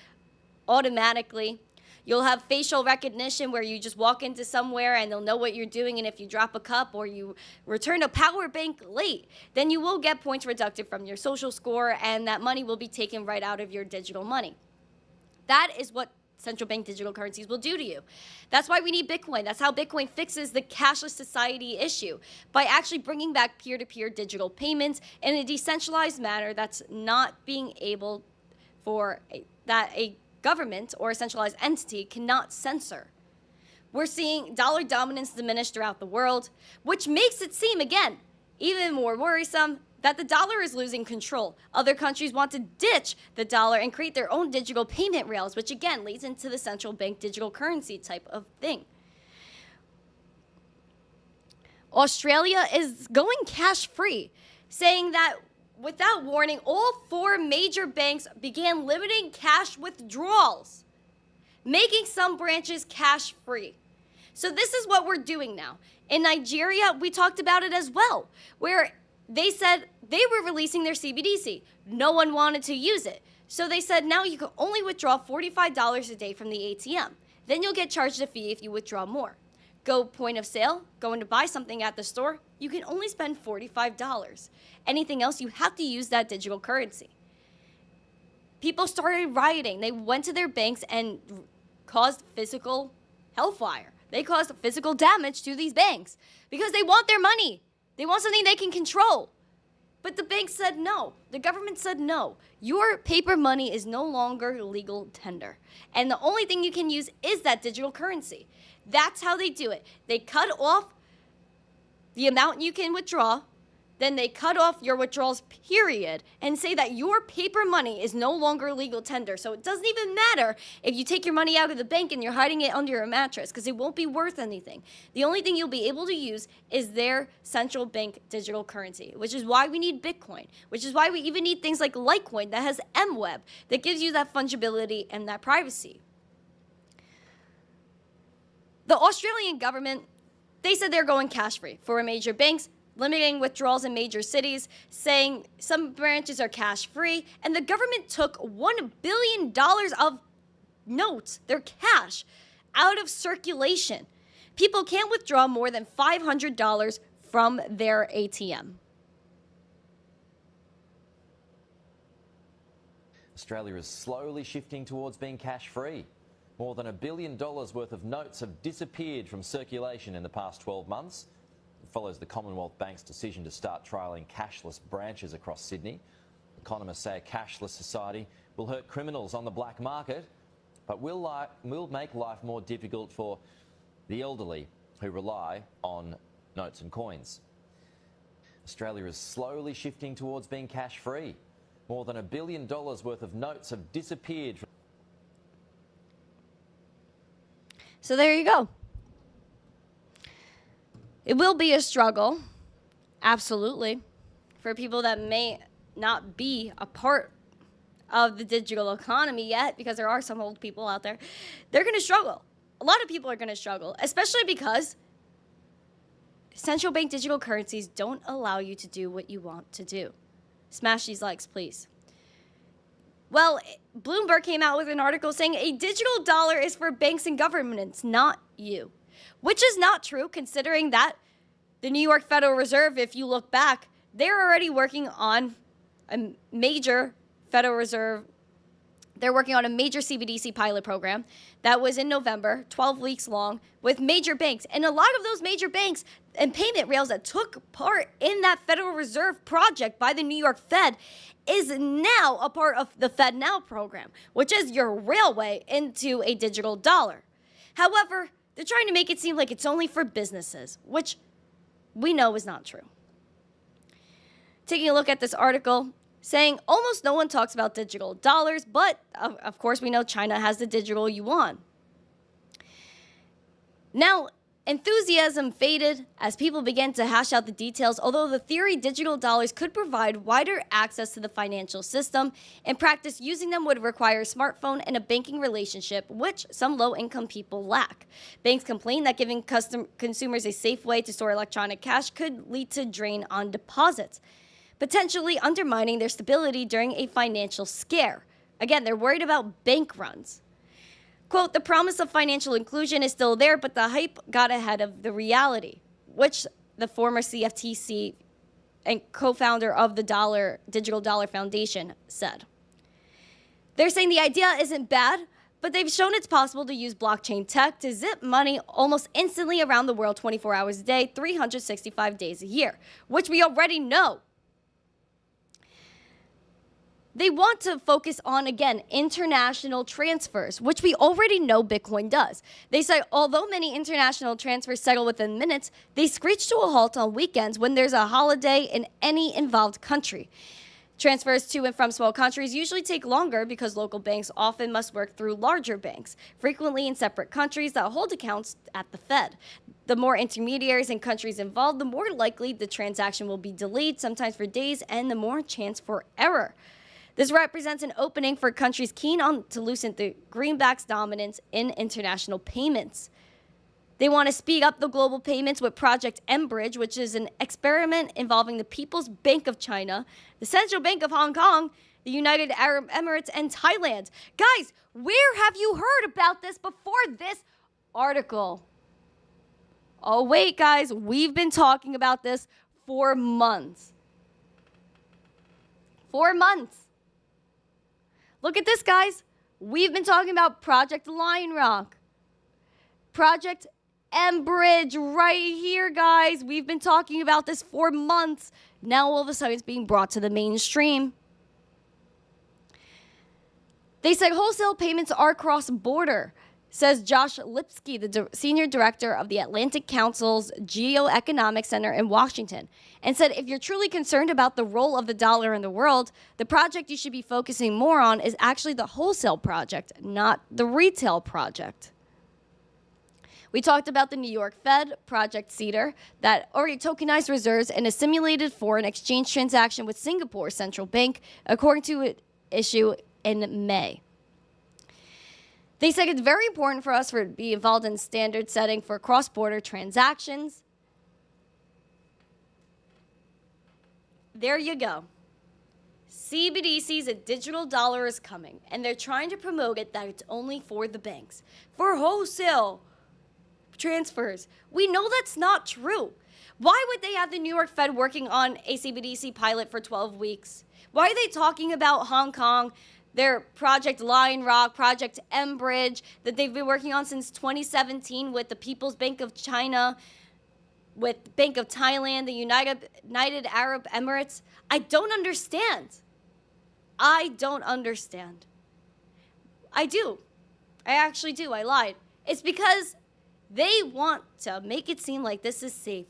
automatically. You'll have facial recognition where you just walk into somewhere and they'll know what you're doing. And if you drop a cup or you return a power bank late, then you will get points deducted from your social score, and that money will be taken right out of your digital money. That is what central bank digital currencies will do to you. That's why we need Bitcoin. That's how Bitcoin fixes the cashless society issue, by actually bringing back peer-to-peer digital payments in a decentralized manner that's not being able that a government or a centralized entity cannot censor. We're seeing dollar dominance diminish throughout the world, which makes it seem, again, even more worrisome that the dollar is losing control. Other countries want to ditch the dollar and create their own digital payment rails, which again leads into the central bank digital currency type of thing. Australia is going cash-free, saying that without warning, all 4 major banks began limiting cash withdrawals, making some branches cash-free. So this is what we're doing now. In Nigeria, we talked about it as well, where they said they were releasing their CBDC. No one wanted to use it. So they said now you can only withdraw $45 a day from the ATM. Then you'll get charged a fee if you withdraw more. Go point of sale, going to buy something at the store, you can only spend $45. Anything else, you have to use that digital currency. People started rioting. They went to their banks and caused physical hellfire. They caused physical damage to these banks because they want their money. They want something they can control. But the bank said no. The government said no. Your paper money is no longer legal tender. And the only thing you can use is that digital currency. That's how they do it. They cut off the amount you can withdraw. Then they cut off your withdrawals, period, and say that your paper money is no longer legal tender. So it doesn't even matter if you take your money out of the bank and you're hiding it under your mattress, because it won't be worth anything. The only thing you'll be able to use is their central bank digital currency, which is why we need Bitcoin, which is why we even need things like Litecoin that has MWeb, that gives you that fungibility and that privacy. The Australian government, they said they're going cash-free for major banks, limiting withdrawals in major cities, saying some branches are cash-free, and the government took $1 billion of notes, their cash, out of circulation. People can't withdraw more than $500 from their ATM. Australia is slowly shifting towards being cash-free. More than $1 billion worth of notes have disappeared from circulation in the past 12 months. It follows the Commonwealth Bank's decision to start trialling cashless branches across Sydney. Economists say a cashless society will hurt criminals on the black market, but will make life more difficult for the elderly who rely on notes and coins. Australia is slowly shifting towards being cash-free. More than $1 billion worth of notes have disappeared. So there you go. It will be a struggle, absolutely, for people that may not be a part of the digital economy yet, because there are some old people out there. They're going to struggle. A lot of people are going to struggle, especially because central bank digital currencies don't allow you to do what you want to do. Smash these likes, please. Well, Bloomberg came out with an article saying a digital dollar is for banks and governments, not you. Which is not true, considering that the New York Federal Reserve, if you look back, they're already working on a major Federal Reserve. They're working on a major CBDC pilot program that was in November, 12 weeks long, with major banks. And a lot of those major banks and payment rails that took part in that Federal Reserve project by the New York Fed is now a part of the FedNow program, which is your railway into a digital dollar. However, they're trying to make it seem like it's only for businesses, which we know is not true. Taking a look at this article, saying almost no one talks about digital dollars, but of course we know China has the digital yuan. Now, Enthusiasm faded as people began to hash out the details, although the theory digital dollars could provide wider access to the financial system. In practice, using them would require a smartphone and a banking relationship, which some low-income people lack. Banks complain that giving consumers a safe way to store electronic cash could lead to drain on deposits, potentially undermining their stability during a financial scare. Again, they're worried about bank runs. Quote, the promise of financial inclusion is still there, but the hype got ahead of the reality, which the former CFTC and co-founder of the Digital Dollar Foundation said. They're saying the idea isn't bad, but they've shown it's possible to use blockchain tech to zip money almost instantly around the world 24 hours a day, 365 days a year, which we already know. They want to focus on, again, international transfers, which we already know Bitcoin does. They say although many international transfers settle within minutes, they screech to a halt on weekends when there's a holiday in any involved country. Transfers to and from small countries usually take longer because local banks often must work through larger banks, frequently in separate countries that hold accounts at the Fed. The more intermediaries and countries involved, the more likely the transaction will be delayed, sometimes for days, and the more chance for error. This represents an opening for countries keen on to loosen the greenback's dominance in international payments. They want to speed up the global payments with Project mBridge, which is an experiment involving the People's Bank of China, the Central Bank of Hong Kong, the United Arab Emirates, and Thailand. Guys, where have you heard about this before this article? Oh, wait, guys, we've been talking about this for months. 4 months. Look at this, guys. We've been talking about Project Lion Rock. Project mBridge right here, guys. We've been talking about this for months. Now, all of a sudden, it's being brought to the mainstream. They say wholesale payments are cross-border, says Josh Lipsky, the senior director of the Atlantic Council's Geoeconomic Center in Washington, and said if you're truly concerned about the role of the dollar in the world, the project you should be focusing more on is actually the wholesale project, not the retail project. We talked about the New York Fed, Project Cedar, that already tokenized reserves in a simulated foreign exchange transaction with Singapore's central bank, according to an issue in May. They said it's very important for us to be involved in standard setting for cross-border transactions. There you go. CBDCs, a digital dollar is coming, and they're trying to promote it that it's only for the banks, for wholesale transfers. We know that's not true. Why would they have the New York Fed working on a CBDC pilot for 12 weeks? Why are they talking about Hong Kong, their Project Lion Rock, Project mBridge, that they've been working on since 2017 with the People's Bank of China, with Bank of Thailand, the United Arab Emirates? I don't understand. I don't understand. I do. I actually do. I lied. It's because they want to make it seem like this is safe.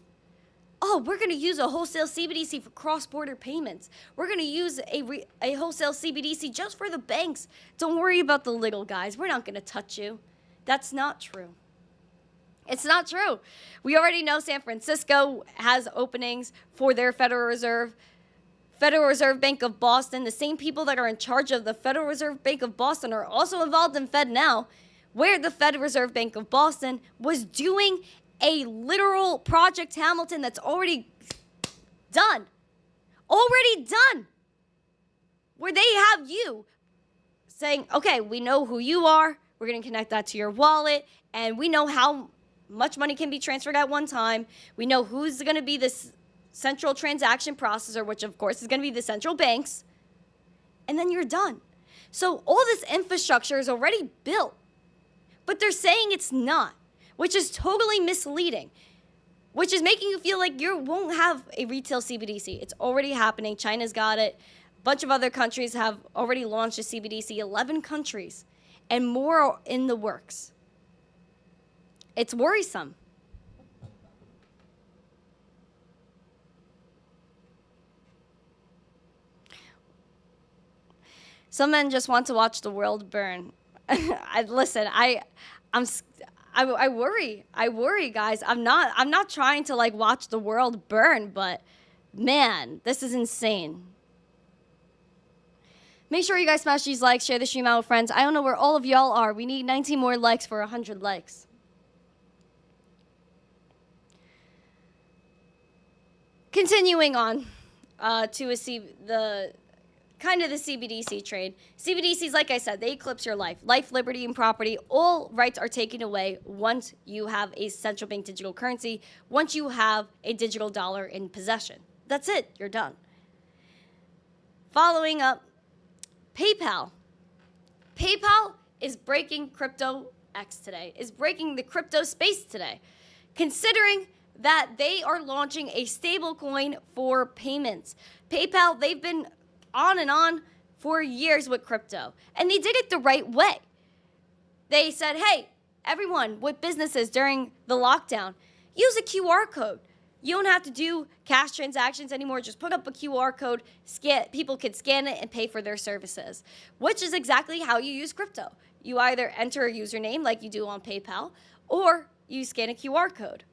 Oh, we're going to use a wholesale CBDC for cross-border payments. We're going to use a wholesale CBDC just for the banks. Don't worry about the little guys. We're not going to touch you. That's not true. It's not true. We already know San Francisco has openings for their Federal Reserve Bank of Boston. The same people that are in charge of the Federal Reserve Bank of Boston are also involved in FedNow, where the Federal Reserve Bank of Boston was doing a literal Project Hamilton that's already done. Already done. Where they have you saying, okay, we know who you are. We're going to connect that to your wallet. And we know how much money can be transferred at one time. We know who's going to be this central transaction processor, which of course is going to be the central banks. And then you're done. So all this infrastructure is already built. But they're saying it's not, which is totally misleading, which is making you feel like you won't have a retail CBDC. It's already happening. China's got it. A bunch of other countries have already launched a CBDC, 11 countries, and more are in the works. It's worrisome. Some men just want to watch the world burn. I worry, guys. I'm not trying to like watch the world burn, but man, this is insane. Make sure you guys smash these likes, share the stream out with friends. I don't know where all of y'all are. We need 19 more likes for 100 likes. Continuing on to the CBDC trade. CBDCs, like I said, they eclipse your life. Life, liberty, and property. All rights are taken away once you have a central bank digital currency, once you have a digital dollar in possession. That's it. You're done. Following up, PayPal. PayPal is breaking crypto X today, is breaking the crypto space today, considering that they are launching a stablecoin for payments. PayPal, they've been on and on for years with crypto, and they did it the right way. They said, hey, everyone with businesses during the lockdown, use a QR code. You don't have to do cash transactions anymore. Just put up a QR code, people can scan it and pay for their services, which is exactly how you use crypto. You either enter a username like you do on PayPal, or you scan a QR code.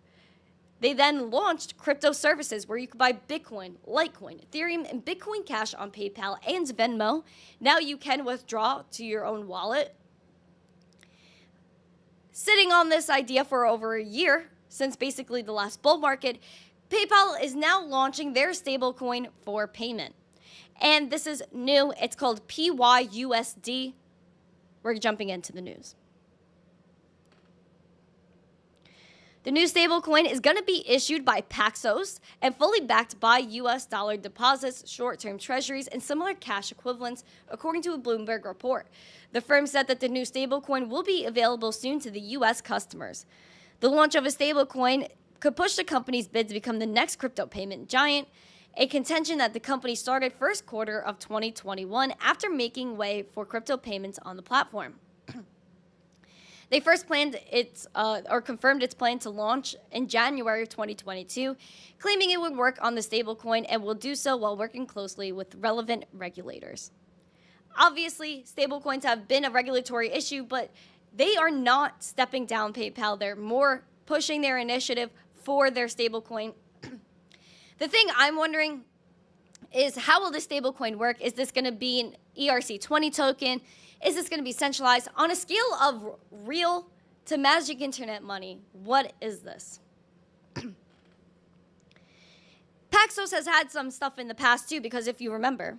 They then launched crypto services where you could buy Bitcoin, Litecoin, Ethereum, and Bitcoin Cash on PayPal and Venmo. Now you can withdraw to your own wallet. Sitting on this idea for over a year, since basically the last bull market, PayPal is now launching their stablecoin for payment. And this is new. It's called PYUSD. We're jumping into the news. The new stablecoin is going to be issued by Paxos and fully backed by U.S. dollar deposits, short-term treasuries, and similar cash equivalents, according to a Bloomberg report. The firm said that the new stablecoin will be available soon to the U.S. customers. The launch of a stablecoin could push the company's bid to become the next crypto payment giant, a contention that the company started first quarter of 2021 after making way for crypto payments on the platform. They first planned confirmed its plan to launch in January of 2022, claiming it would work on the stablecoin and will do so while working closely with relevant regulators. Obviously, stablecoins have been a regulatory issue, but they are not stepping down PayPal. They're more pushing their initiative for their stablecoin. The thing I'm wondering is, how will the stablecoin work? Is this going to be an ERC20 token? Is this going to be centralized? On a scale of real to magic internet money, what is this? Paxos has had some stuff in the past too, because if you remember,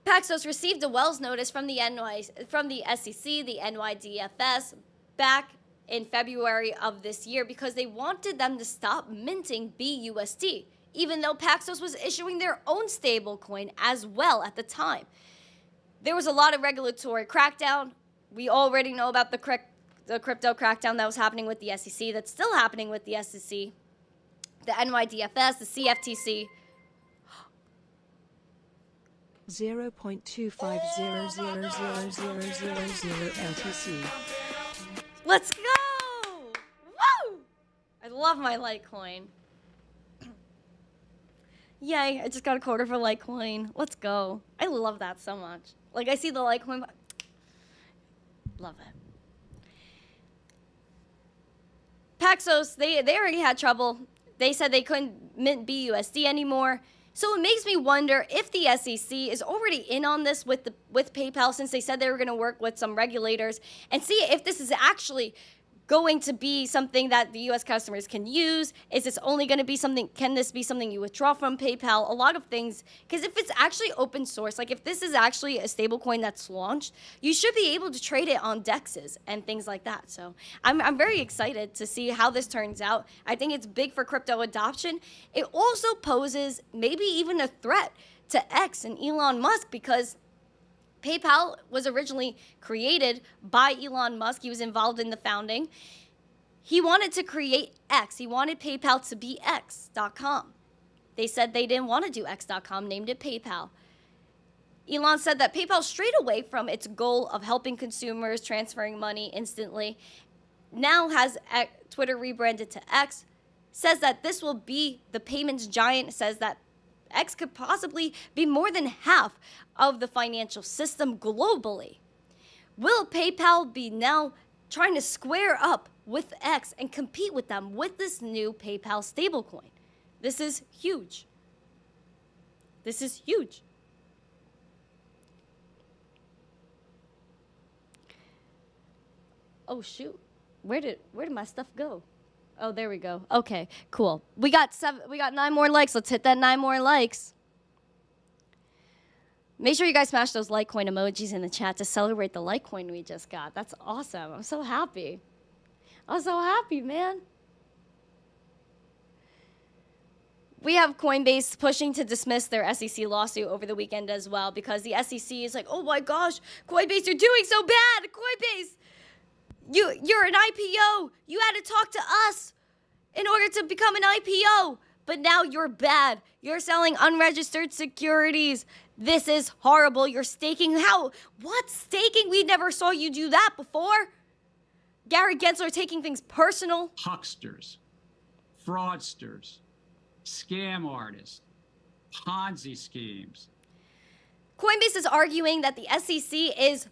Paxos received a Wells notice from the SEC, the NYDFS, back in February of this year because they wanted them to stop minting BUSD, even though Paxos was issuing their own stablecoin as well at the time. There was a lot of regulatory crackdown. We already know about the crypto crackdown that was happening with the SEC, that's still happening with the SEC, the NYDFS, the CFTC. 0.25000000 LTC. Let's go! Woo! I love my Litecoin. Yay, I just got a quarter for Litecoin. Let's go. I love that so much. Like, I see the Litecoin. Love it. Paxos, they already had trouble. They said they couldn't mint BUSD anymore. So it makes me wonder if the SEC is already in on this with PayPal, since they said they were going to work with some regulators and see if this is actually going to be something that the U.S. customers can use. Is this only going to be something, can this be something you withdraw from PayPal? A lot of things, because if it's actually open source, like if this is actually a stablecoin that's launched, you should be able to trade it on DEXs and things like that. So I'm very excited to see how this turns out. I think it's big for crypto adoption. It also poses maybe even a threat to X and Elon Musk, because PayPal was originally created by Elon Musk. He was involved in the founding. He wanted to create X. He wanted PayPal to be X.com. They said they didn't want to do X.com, named it PayPal. Elon said that PayPal strayed away from its goal of helping consumers transferring money instantly. Now has Twitter rebranded to X. Says that this will be the payments giant. Says that X could possibly be more than half of the financial system globally. Will PayPal be now trying to square up with X and compete with them with this new PayPal stablecoin. This is huge. This is huge. Oh shoot. Where did my stuff go? Oh, there we go. Okay, cool. We got 9 more likes. Let's hit that 9 more likes. Make sure you guys smash those Litecoin emojis in the chat to celebrate the Litecoin we just got. That's awesome. I'm so happy. I'm so happy, man. We have Coinbase pushing to dismiss their SEC lawsuit over the weekend as well, because the SEC is like, oh my gosh, Coinbase, you're doing so bad. Coinbase, you're an IPO. You had to talk to us in order to become an IPO. But now you're bad. You're selling unregistered securities. This is horrible. You're staking. How? What? Staking? We never saw you do that before. Gary Gensler taking things personal. Hucksters, fraudsters, scam artists, Ponzi schemes. Coinbase is arguing that the SEC is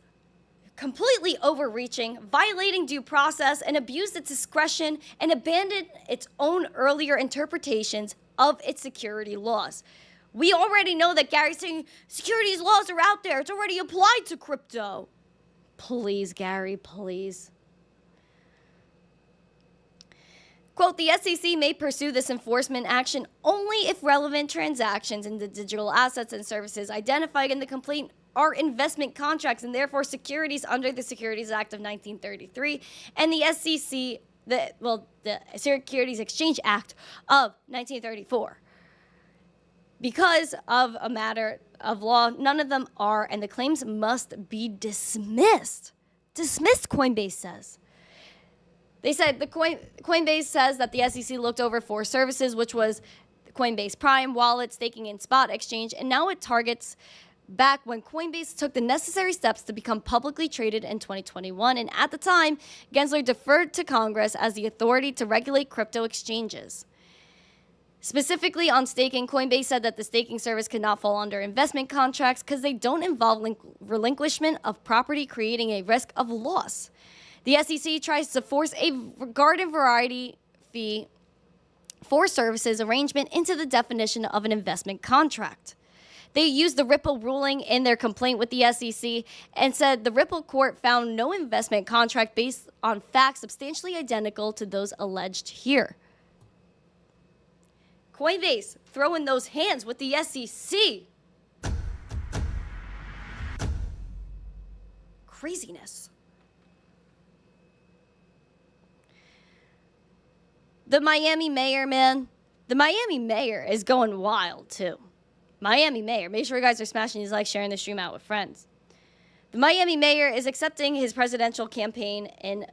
completely overreaching, violating due process, and abused its discretion and abandoned its own earlier interpretations of its security laws. We already know that Gary's saying securities laws are out there. It's already applied to crypto. Please, Gary, please. Quote, the SEC may pursue this enforcement action only if relevant transactions in the digital assets and services identified in the complaint are investment contracts and therefore securities under the Securities Act of 1933 and the SEC, the Securities Exchange Act of 1934. Because of a matter of law, none of them are, and the claims must be dismissed. Dismissed, Coinbase says. They said Coinbase says that the SEC looked over 4 services, which was Coinbase Prime, Wallet, Staking, and Spot Exchange, and now it targets back when Coinbase took the necessary steps to become publicly traded in 2021. And at the time, Gensler deferred to Congress as the authority to regulate crypto exchanges. Specifically on staking, Coinbase said that the staking service could not fall under investment contracts because they don't involve relinquishment of property, creating a risk of loss. The SEC tries to force a garden variety fee for services arrangement into the definition of an investment contract. They used the Ripple ruling in their complaint with the SEC and said the Ripple court found no investment contract based on facts substantially identical to those alleged here. Coinbase throwing those hands with the SEC. Craziness. The Miami mayor, man. The Miami mayor is going wild, too. Miami mayor. Make sure you guys are smashing these likes, sharing the stream out with friends. The Miami mayor is accepting his presidential campaign and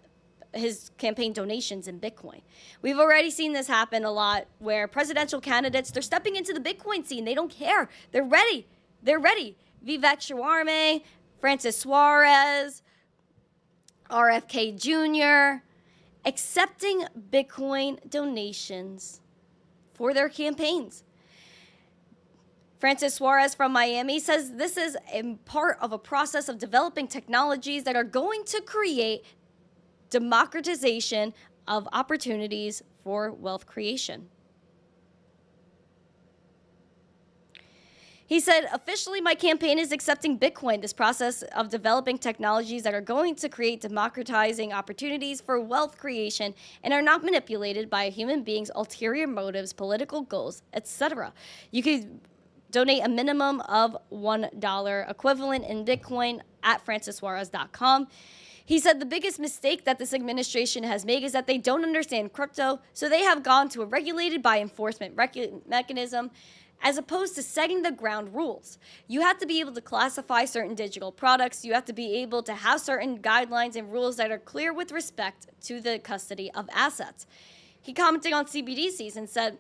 his campaign donations in Bitcoin. We've already seen this happen a lot where presidential candidates, they're stepping into the Bitcoin scene. They don't care. They're ready. They're ready. Vivek Shawarme, Francis Suarez, RFK Jr., accepting Bitcoin donations for their campaigns. Francis Suarez from Miami says this is a part of a process of developing technologies that are going to create democratization of opportunities for wealth creation. He said, officially, my campaign is accepting Bitcoin, this process of developing technologies that are going to create democratizing opportunities for wealth creation and are not manipulated by a human being's ulterior motives, political goals, etc. You could donate a minimum of $1 equivalent in Bitcoin at francissuarez.com. He said the biggest mistake that this administration has made is that they don't understand crypto, so they have gone to a regulated by enforcement mechanism as opposed to setting the ground rules. You have to be able to classify certain digital products. You have to be able to have certain guidelines and rules that are clear with respect to the custody of assets. He commented on CBDCs and said,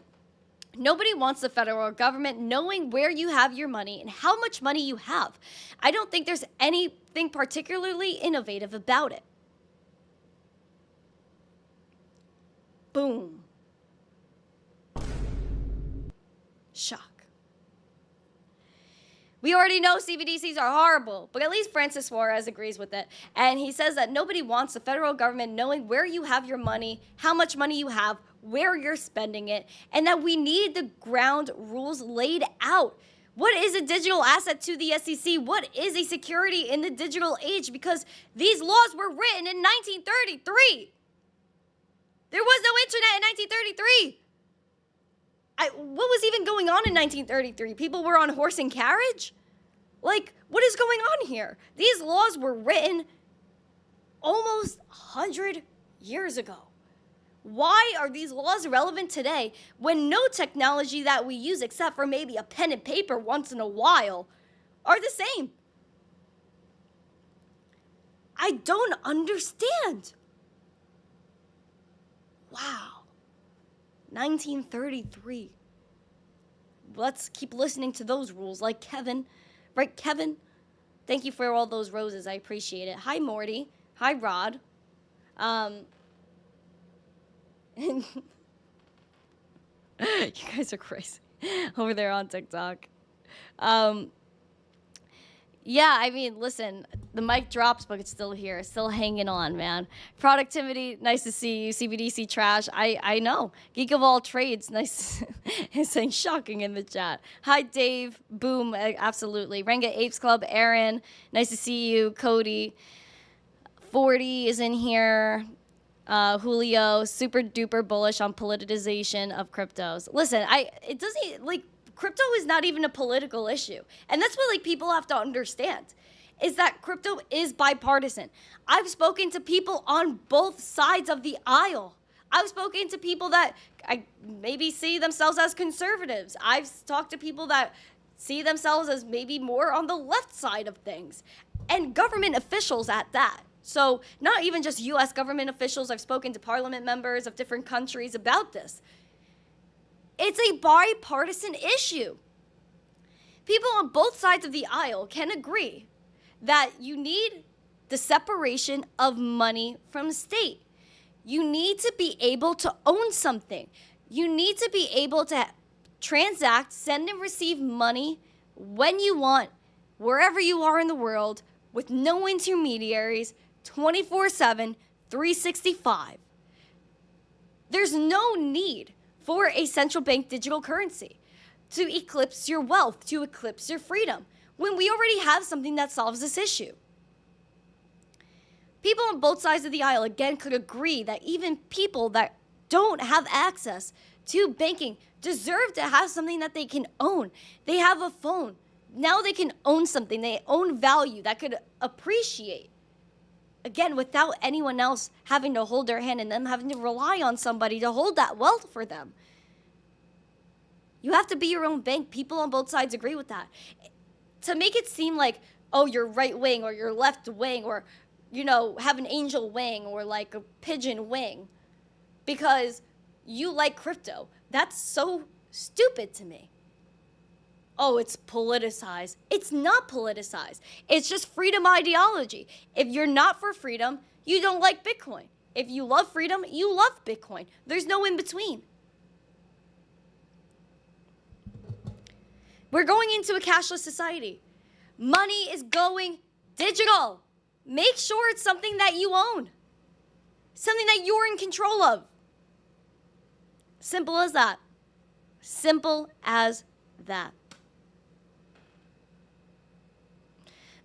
nobody wants the federal government knowing where you have your money and how much money you have. I don't think there's anything particularly innovative about it. Boom. Shock. We already know CBDCs are horrible, but at least Francis Suarez agrees with it. And he says that nobody wants the federal government knowing where you have your money, how much money you have, where you're spending it, and that we need the ground rules laid out. What is a digital asset to the SEC? What is a security in the digital age? Because these laws were written in 1933. There was no internet in 1933. What was even going on in 1933? People were on horse and carriage? Like, what is going on here? These laws were written almost 100 years ago. Why are these laws relevant today when no technology that we use, except for maybe a pen and paper once in a while, are the same? I don't understand. Wow. 1933. Let's keep listening to those rules, like Kevin. Right, Kevin? Thank you for all those roses. I appreciate it. Hi, Morty. Hi, Rod. You guys are crazy over there on TikTok. Yeah, I mean, listen, the mic drops, but it's still here, still hanging on, man. Productivity, nice to see you. CBDC trash, I know. Geek of all trades, nice. He's saying shocking in the chat. Hi, Dave. Boom, absolutely. Renga Apes Club, Aaron, nice to see you. Cody, 40 is in here. Julio, super duper bullish on politicization of cryptos. Listen, it doesn't, like, crypto is not even a political issue. And that's what, like, people have to understand, is that crypto is bipartisan. I've spoken to people on both sides of the aisle. I've spoken to people that I maybe see themselves as conservatives. I've talked to people that see themselves as maybe more on the left side of things. And government officials at that. So not even just U.S. government officials. I've spoken to parliament members of different countries about this. It's a bipartisan issue. People on both sides of the aisle can agree that you need the separation of money from state. You need to be able to own something. You need to be able to transact, send and receive money when you want, wherever you are in the world, with no intermediaries, 24/7, 365. There's no need for a central bank digital currency to eclipse your wealth, to eclipse your freedom, when we already have something that solves this issue. People on both sides of the aisle, again, could agree that even people that don't have access to banking deserve to have something that they can own. They have a phone. Now they can own something. They own value that could appreciate. Again, without anyone else having to hold their hand and them having to rely on somebody to hold that wealth for them. You have to be your own bank. People on both sides agree with that. To make it seem like, oh, you're right wing or you're left wing or, you know, have an angel wing or like a pigeon wing because you like crypto. That's so stupid to me. Oh, it's politicized. It's not politicized. It's just freedom ideology. If you're not for freedom, you don't like Bitcoin. If you love freedom, you love Bitcoin. There's no in between. We're going into a cashless society. Money is going digital. Make sure it's something that you own. Something that you're in control of. Simple as that. Simple as that.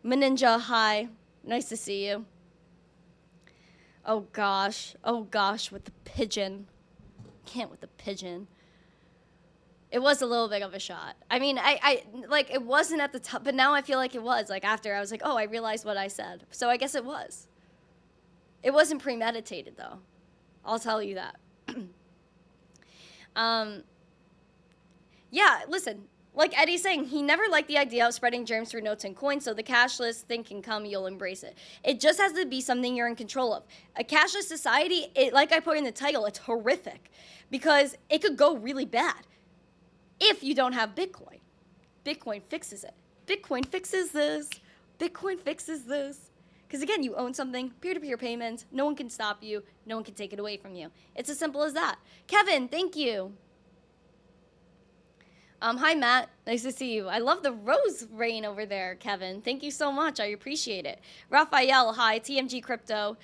Meninja, hi. Nice to see you. Oh gosh, with the pigeon. Can't with the pigeon. It was a little bit of a shot. I mean, I like, it wasn't at the top, but now I feel like it was. Like, after, I was like, oh, I realized what I said. So I guess it was. It wasn't premeditated, though. I'll tell you that. Yeah, listen. Like Eddie's saying, he never liked the idea of spreading germs through notes and coins, so the cashless thing can come, you'll embrace it. It just has to be something you're in control of. A cashless society, like I put in the title, it's horrific because it could go really bad if you don't have Bitcoin. Bitcoin fixes it. Bitcoin fixes this. Bitcoin fixes this. Because again, you own something, peer-to-peer payments, no one can stop you, no one can take it away from you. It's as simple as that. Kevin, thank you. Hi, Matt. Nice to see you. I love the rose rain over there, Kevin. Thank you so much. I appreciate it. Raphael, hi. TMG Crypto.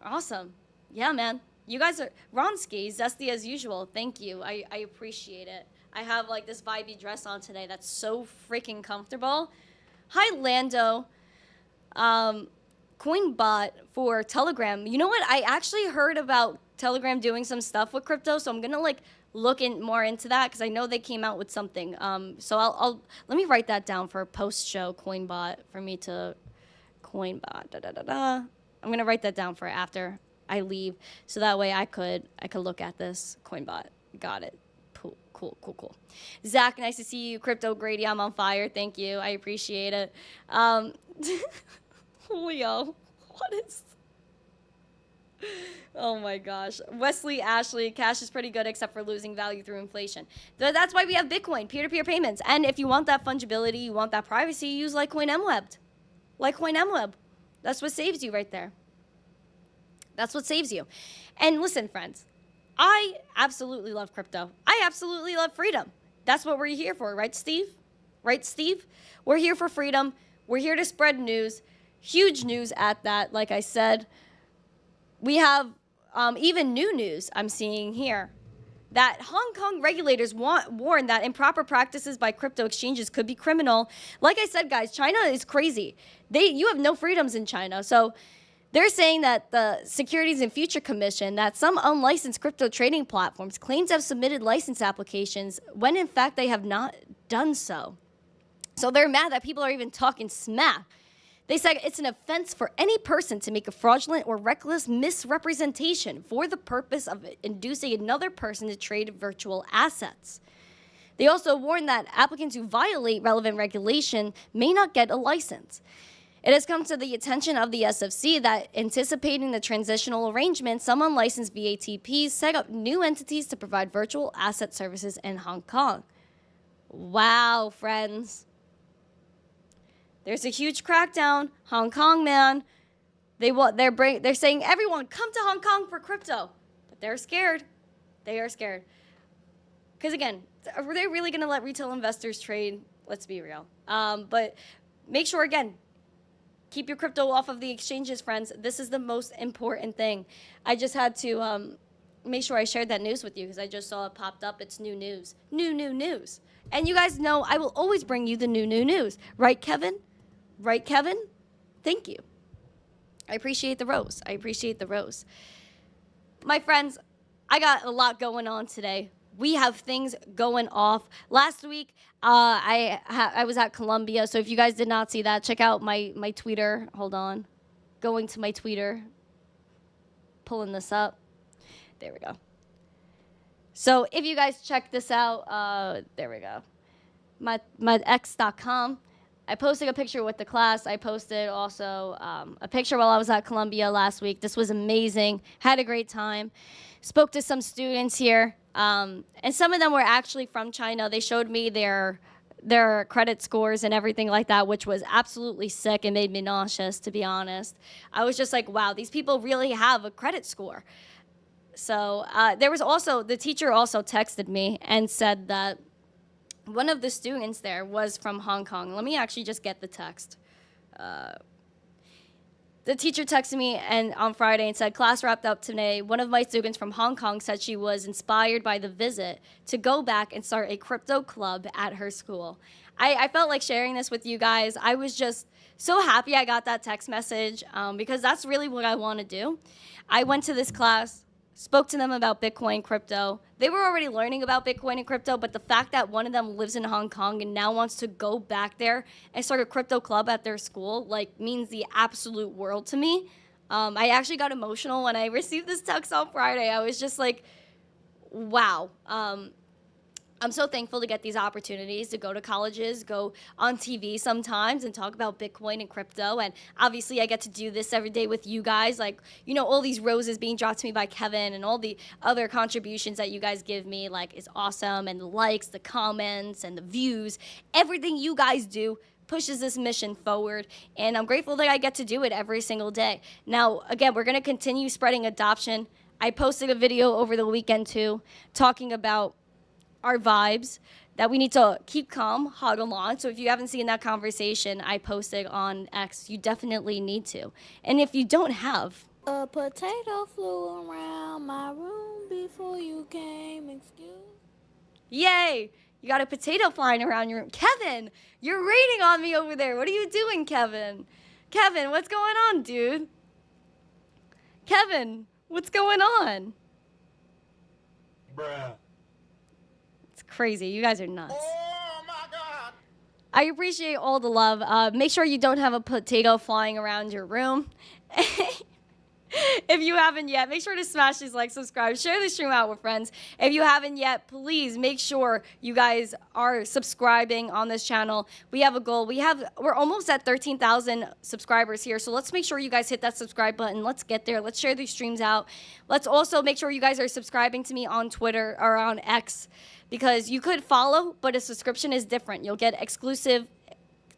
Awesome. Yeah, man. You guys are Ronsky, zesty as usual. Thank you. I appreciate it. I have like this vibey dress on today that's so freaking comfortable. Hi, Lando. Coinbot for Telegram. You know what? I actually heard about Telegram doing some stuff with crypto, so I'm gonna like look more into that because I know they came out with something. So I'll let me write that down for a post-show Coinbot for me to Coinbot. I'm gonna write that down for after I leave, so that way I could look at this Coinbot. Got it. Cool. Zach, nice to see you. Crypto Grady, I'm on fire. Thank you. I appreciate it. Julio, what is? Oh my gosh. Wesley Ashley, cash is pretty good except for losing value through inflation. That's why we have Bitcoin, peer-to-peer payments. And if you want that fungibility, you want that privacy, use Litecoin MWeb. Litecoin MWeb. That's what saves you right there. That's what saves you. And listen, friends, I absolutely love crypto. I absolutely love freedom. That's what we're here for, right, Steve? Right, Steve? We're here for freedom. We're here to spread news. Huge news at that, like I said. We have even new news I'm seeing here that Hong Kong regulators warn that improper practices by crypto exchanges could be criminal. Like I said, guys, China is crazy. You have no freedoms in China. So they're saying that the Securities and Futures Commission, that some unlicensed crypto trading platforms claim to have submitted license applications when in fact they have not done so. So they're mad that people are even talking smack. They said it's an offense for any person to make a fraudulent or reckless misrepresentation for the purpose of inducing another person to trade virtual assets. They also warned that applicants who violate relevant regulation may not get a license. It has come to the attention of the SFC that, anticipating the transitional arrangement, some unlicensed VATPs set up new entities to provide virtual asset services in Hong Kong. Wow, friends. There's a huge crackdown. Hong Kong, man. They're saying, everyone, come to Hong Kong for crypto. But they're scared. They are scared. Because, again, are they really going to let retail investors trade? Let's be real. But make sure, again, keep your crypto off of the exchanges, friends. This is the most important thing. I just had to make sure I shared that news with you because I just saw it popped up. It's new news. New news. And you guys know I will always bring you the new news. Right, Kevin? Right, Kevin? Thank you. I appreciate the rose. I appreciate the rose. My friends, I got a lot going on today. We have things going off. Last week, I was at Columbia, so if you guys did not see that, check out my Twitter. Hold on. Going to my Twitter. Pulling this up. There we go. So if you guys check this out, there we go. My x.com. I posted a picture with the class. I posted also a picture while I was at Columbia last week. This was amazing. Had a great time. Spoke to some students here. And some of them were actually from China. They showed me their credit scores and everything like that, which was absolutely sick and made me nauseous, to be honest. I was just like, wow, these people really have a credit score. So there was also, the teacher also texted me and said that one of the students there was from Hong Kong. Let me actually just get the text. The teacher texted me on Friday and said, class wrapped up today. One of my students from Hong Kong said she was inspired by the visit to go back and start a crypto club at her school. I felt like sharing this with you guys. I was just so happy I got that text message because that's really what I want to do. I went to this class, spoke to them about Bitcoin, crypto. They were already learning about Bitcoin and crypto, but the fact that one of them lives in Hong Kong and now wants to go back there and start a crypto club at their school, like, means the absolute world to me. I actually got emotional when I received this text on Friday. I was just like, wow. I'm so thankful to get these opportunities to go to colleges, go on TV sometimes and talk about Bitcoin and crypto. And obviously I get to do this every day with you guys. Like, you know, all these roses being dropped to me by Kevin and all the other contributions that you guys give me, like, is awesome. And the likes, the comments, and the views, everything you guys do pushes this mission forward. And I'm grateful that I get to do it every single day. Now, again, we're going to continue spreading adoption. I posted a video over the weekend too, talking about our vibes, that we need to keep calm, huddle on. So if you haven't seen that conversation I posted on X, you definitely need to. And if you don't have... A potato flew around my room before you came, excuse. Yay! You got a potato flying around your room. Kevin, you're raining on me over there. What are you doing, Kevin? Kevin, what's going on, dude? Kevin, what's going on? Bruh. It's crazy. You guys are nuts. Oh my God! I appreciate all the love. Make sure you don't have a potato flying around your room. If you haven't yet, make sure to smash these likes, subscribe, share the stream out with friends. If you haven't yet, please make sure you guys are subscribing on this channel. We have a goal. We're almost at 13,000 subscribers here, so let's make sure you guys hit that subscribe button. Let's get there. Let's share these streams out. Let's also make sure you guys are subscribing to me on Twitter or on X, because you could follow, but a subscription is different. You'll get exclusive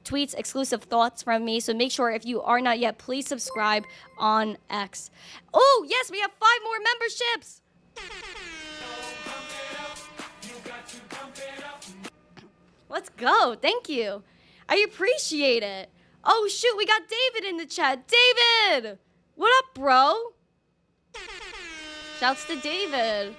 tweets, exclusive thoughts from me. So make sure, if you are not yet, please subscribe on X. Oh, yes, we have 5 more memberships. Let's go. Thank you. I appreciate it. Oh, shoot, we got David in the chat. David! What up, bro? Shouts to David.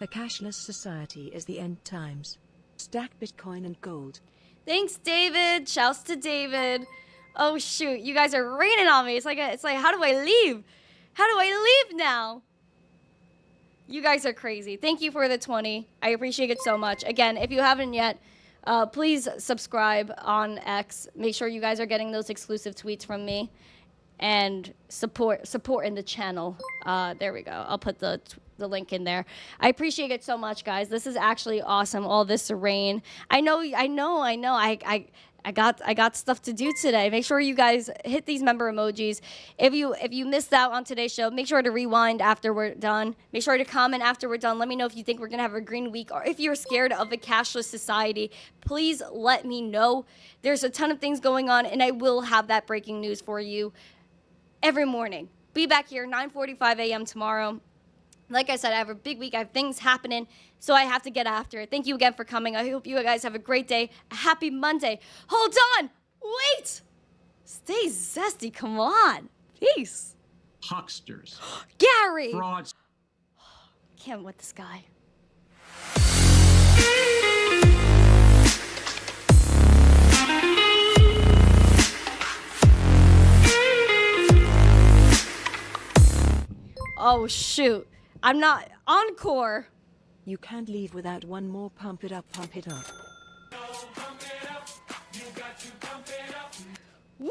A cashless society is the end times. Stack Bitcoin and gold. Thanks, David. Shouts to David. Oh, shoot. You guys are raining on me. It's like, how do I leave? How do I leave now? You guys are crazy. Thank you for the 20. I appreciate it so much. Again, if you haven't yet, please subscribe on X. Make sure you guys are getting those exclusive tweets from me. And support in the channel. There we go. I'll put the link in there. I appreciate it so much, guys. This is actually awesome. All this rain. I know. I got stuff to do today. Make sure you guys hit these member emojis. If you missed out on today's show, make sure to rewind after we're done. Make sure to comment after we're done. Let me know if you think we're gonna have a green week, or if you're scared of a cashless society. Please let me know. There's a ton of things going on, and I will have that breaking news for you every morning. Be back here 9:45 a.m. tomorrow. Like I said, I have a big week. I have things happening, so I have to get after it. Thank you again for coming. I hope you guys have a great day. A happy Monday. Hold on. Wait. Stay zesty. Come on. Peace. Hucksters. Gary. Frauds. Can't with this guy. Oh, shoot. I'm not. Encore. You can't leave without one more pump it up, pump it up. Woo!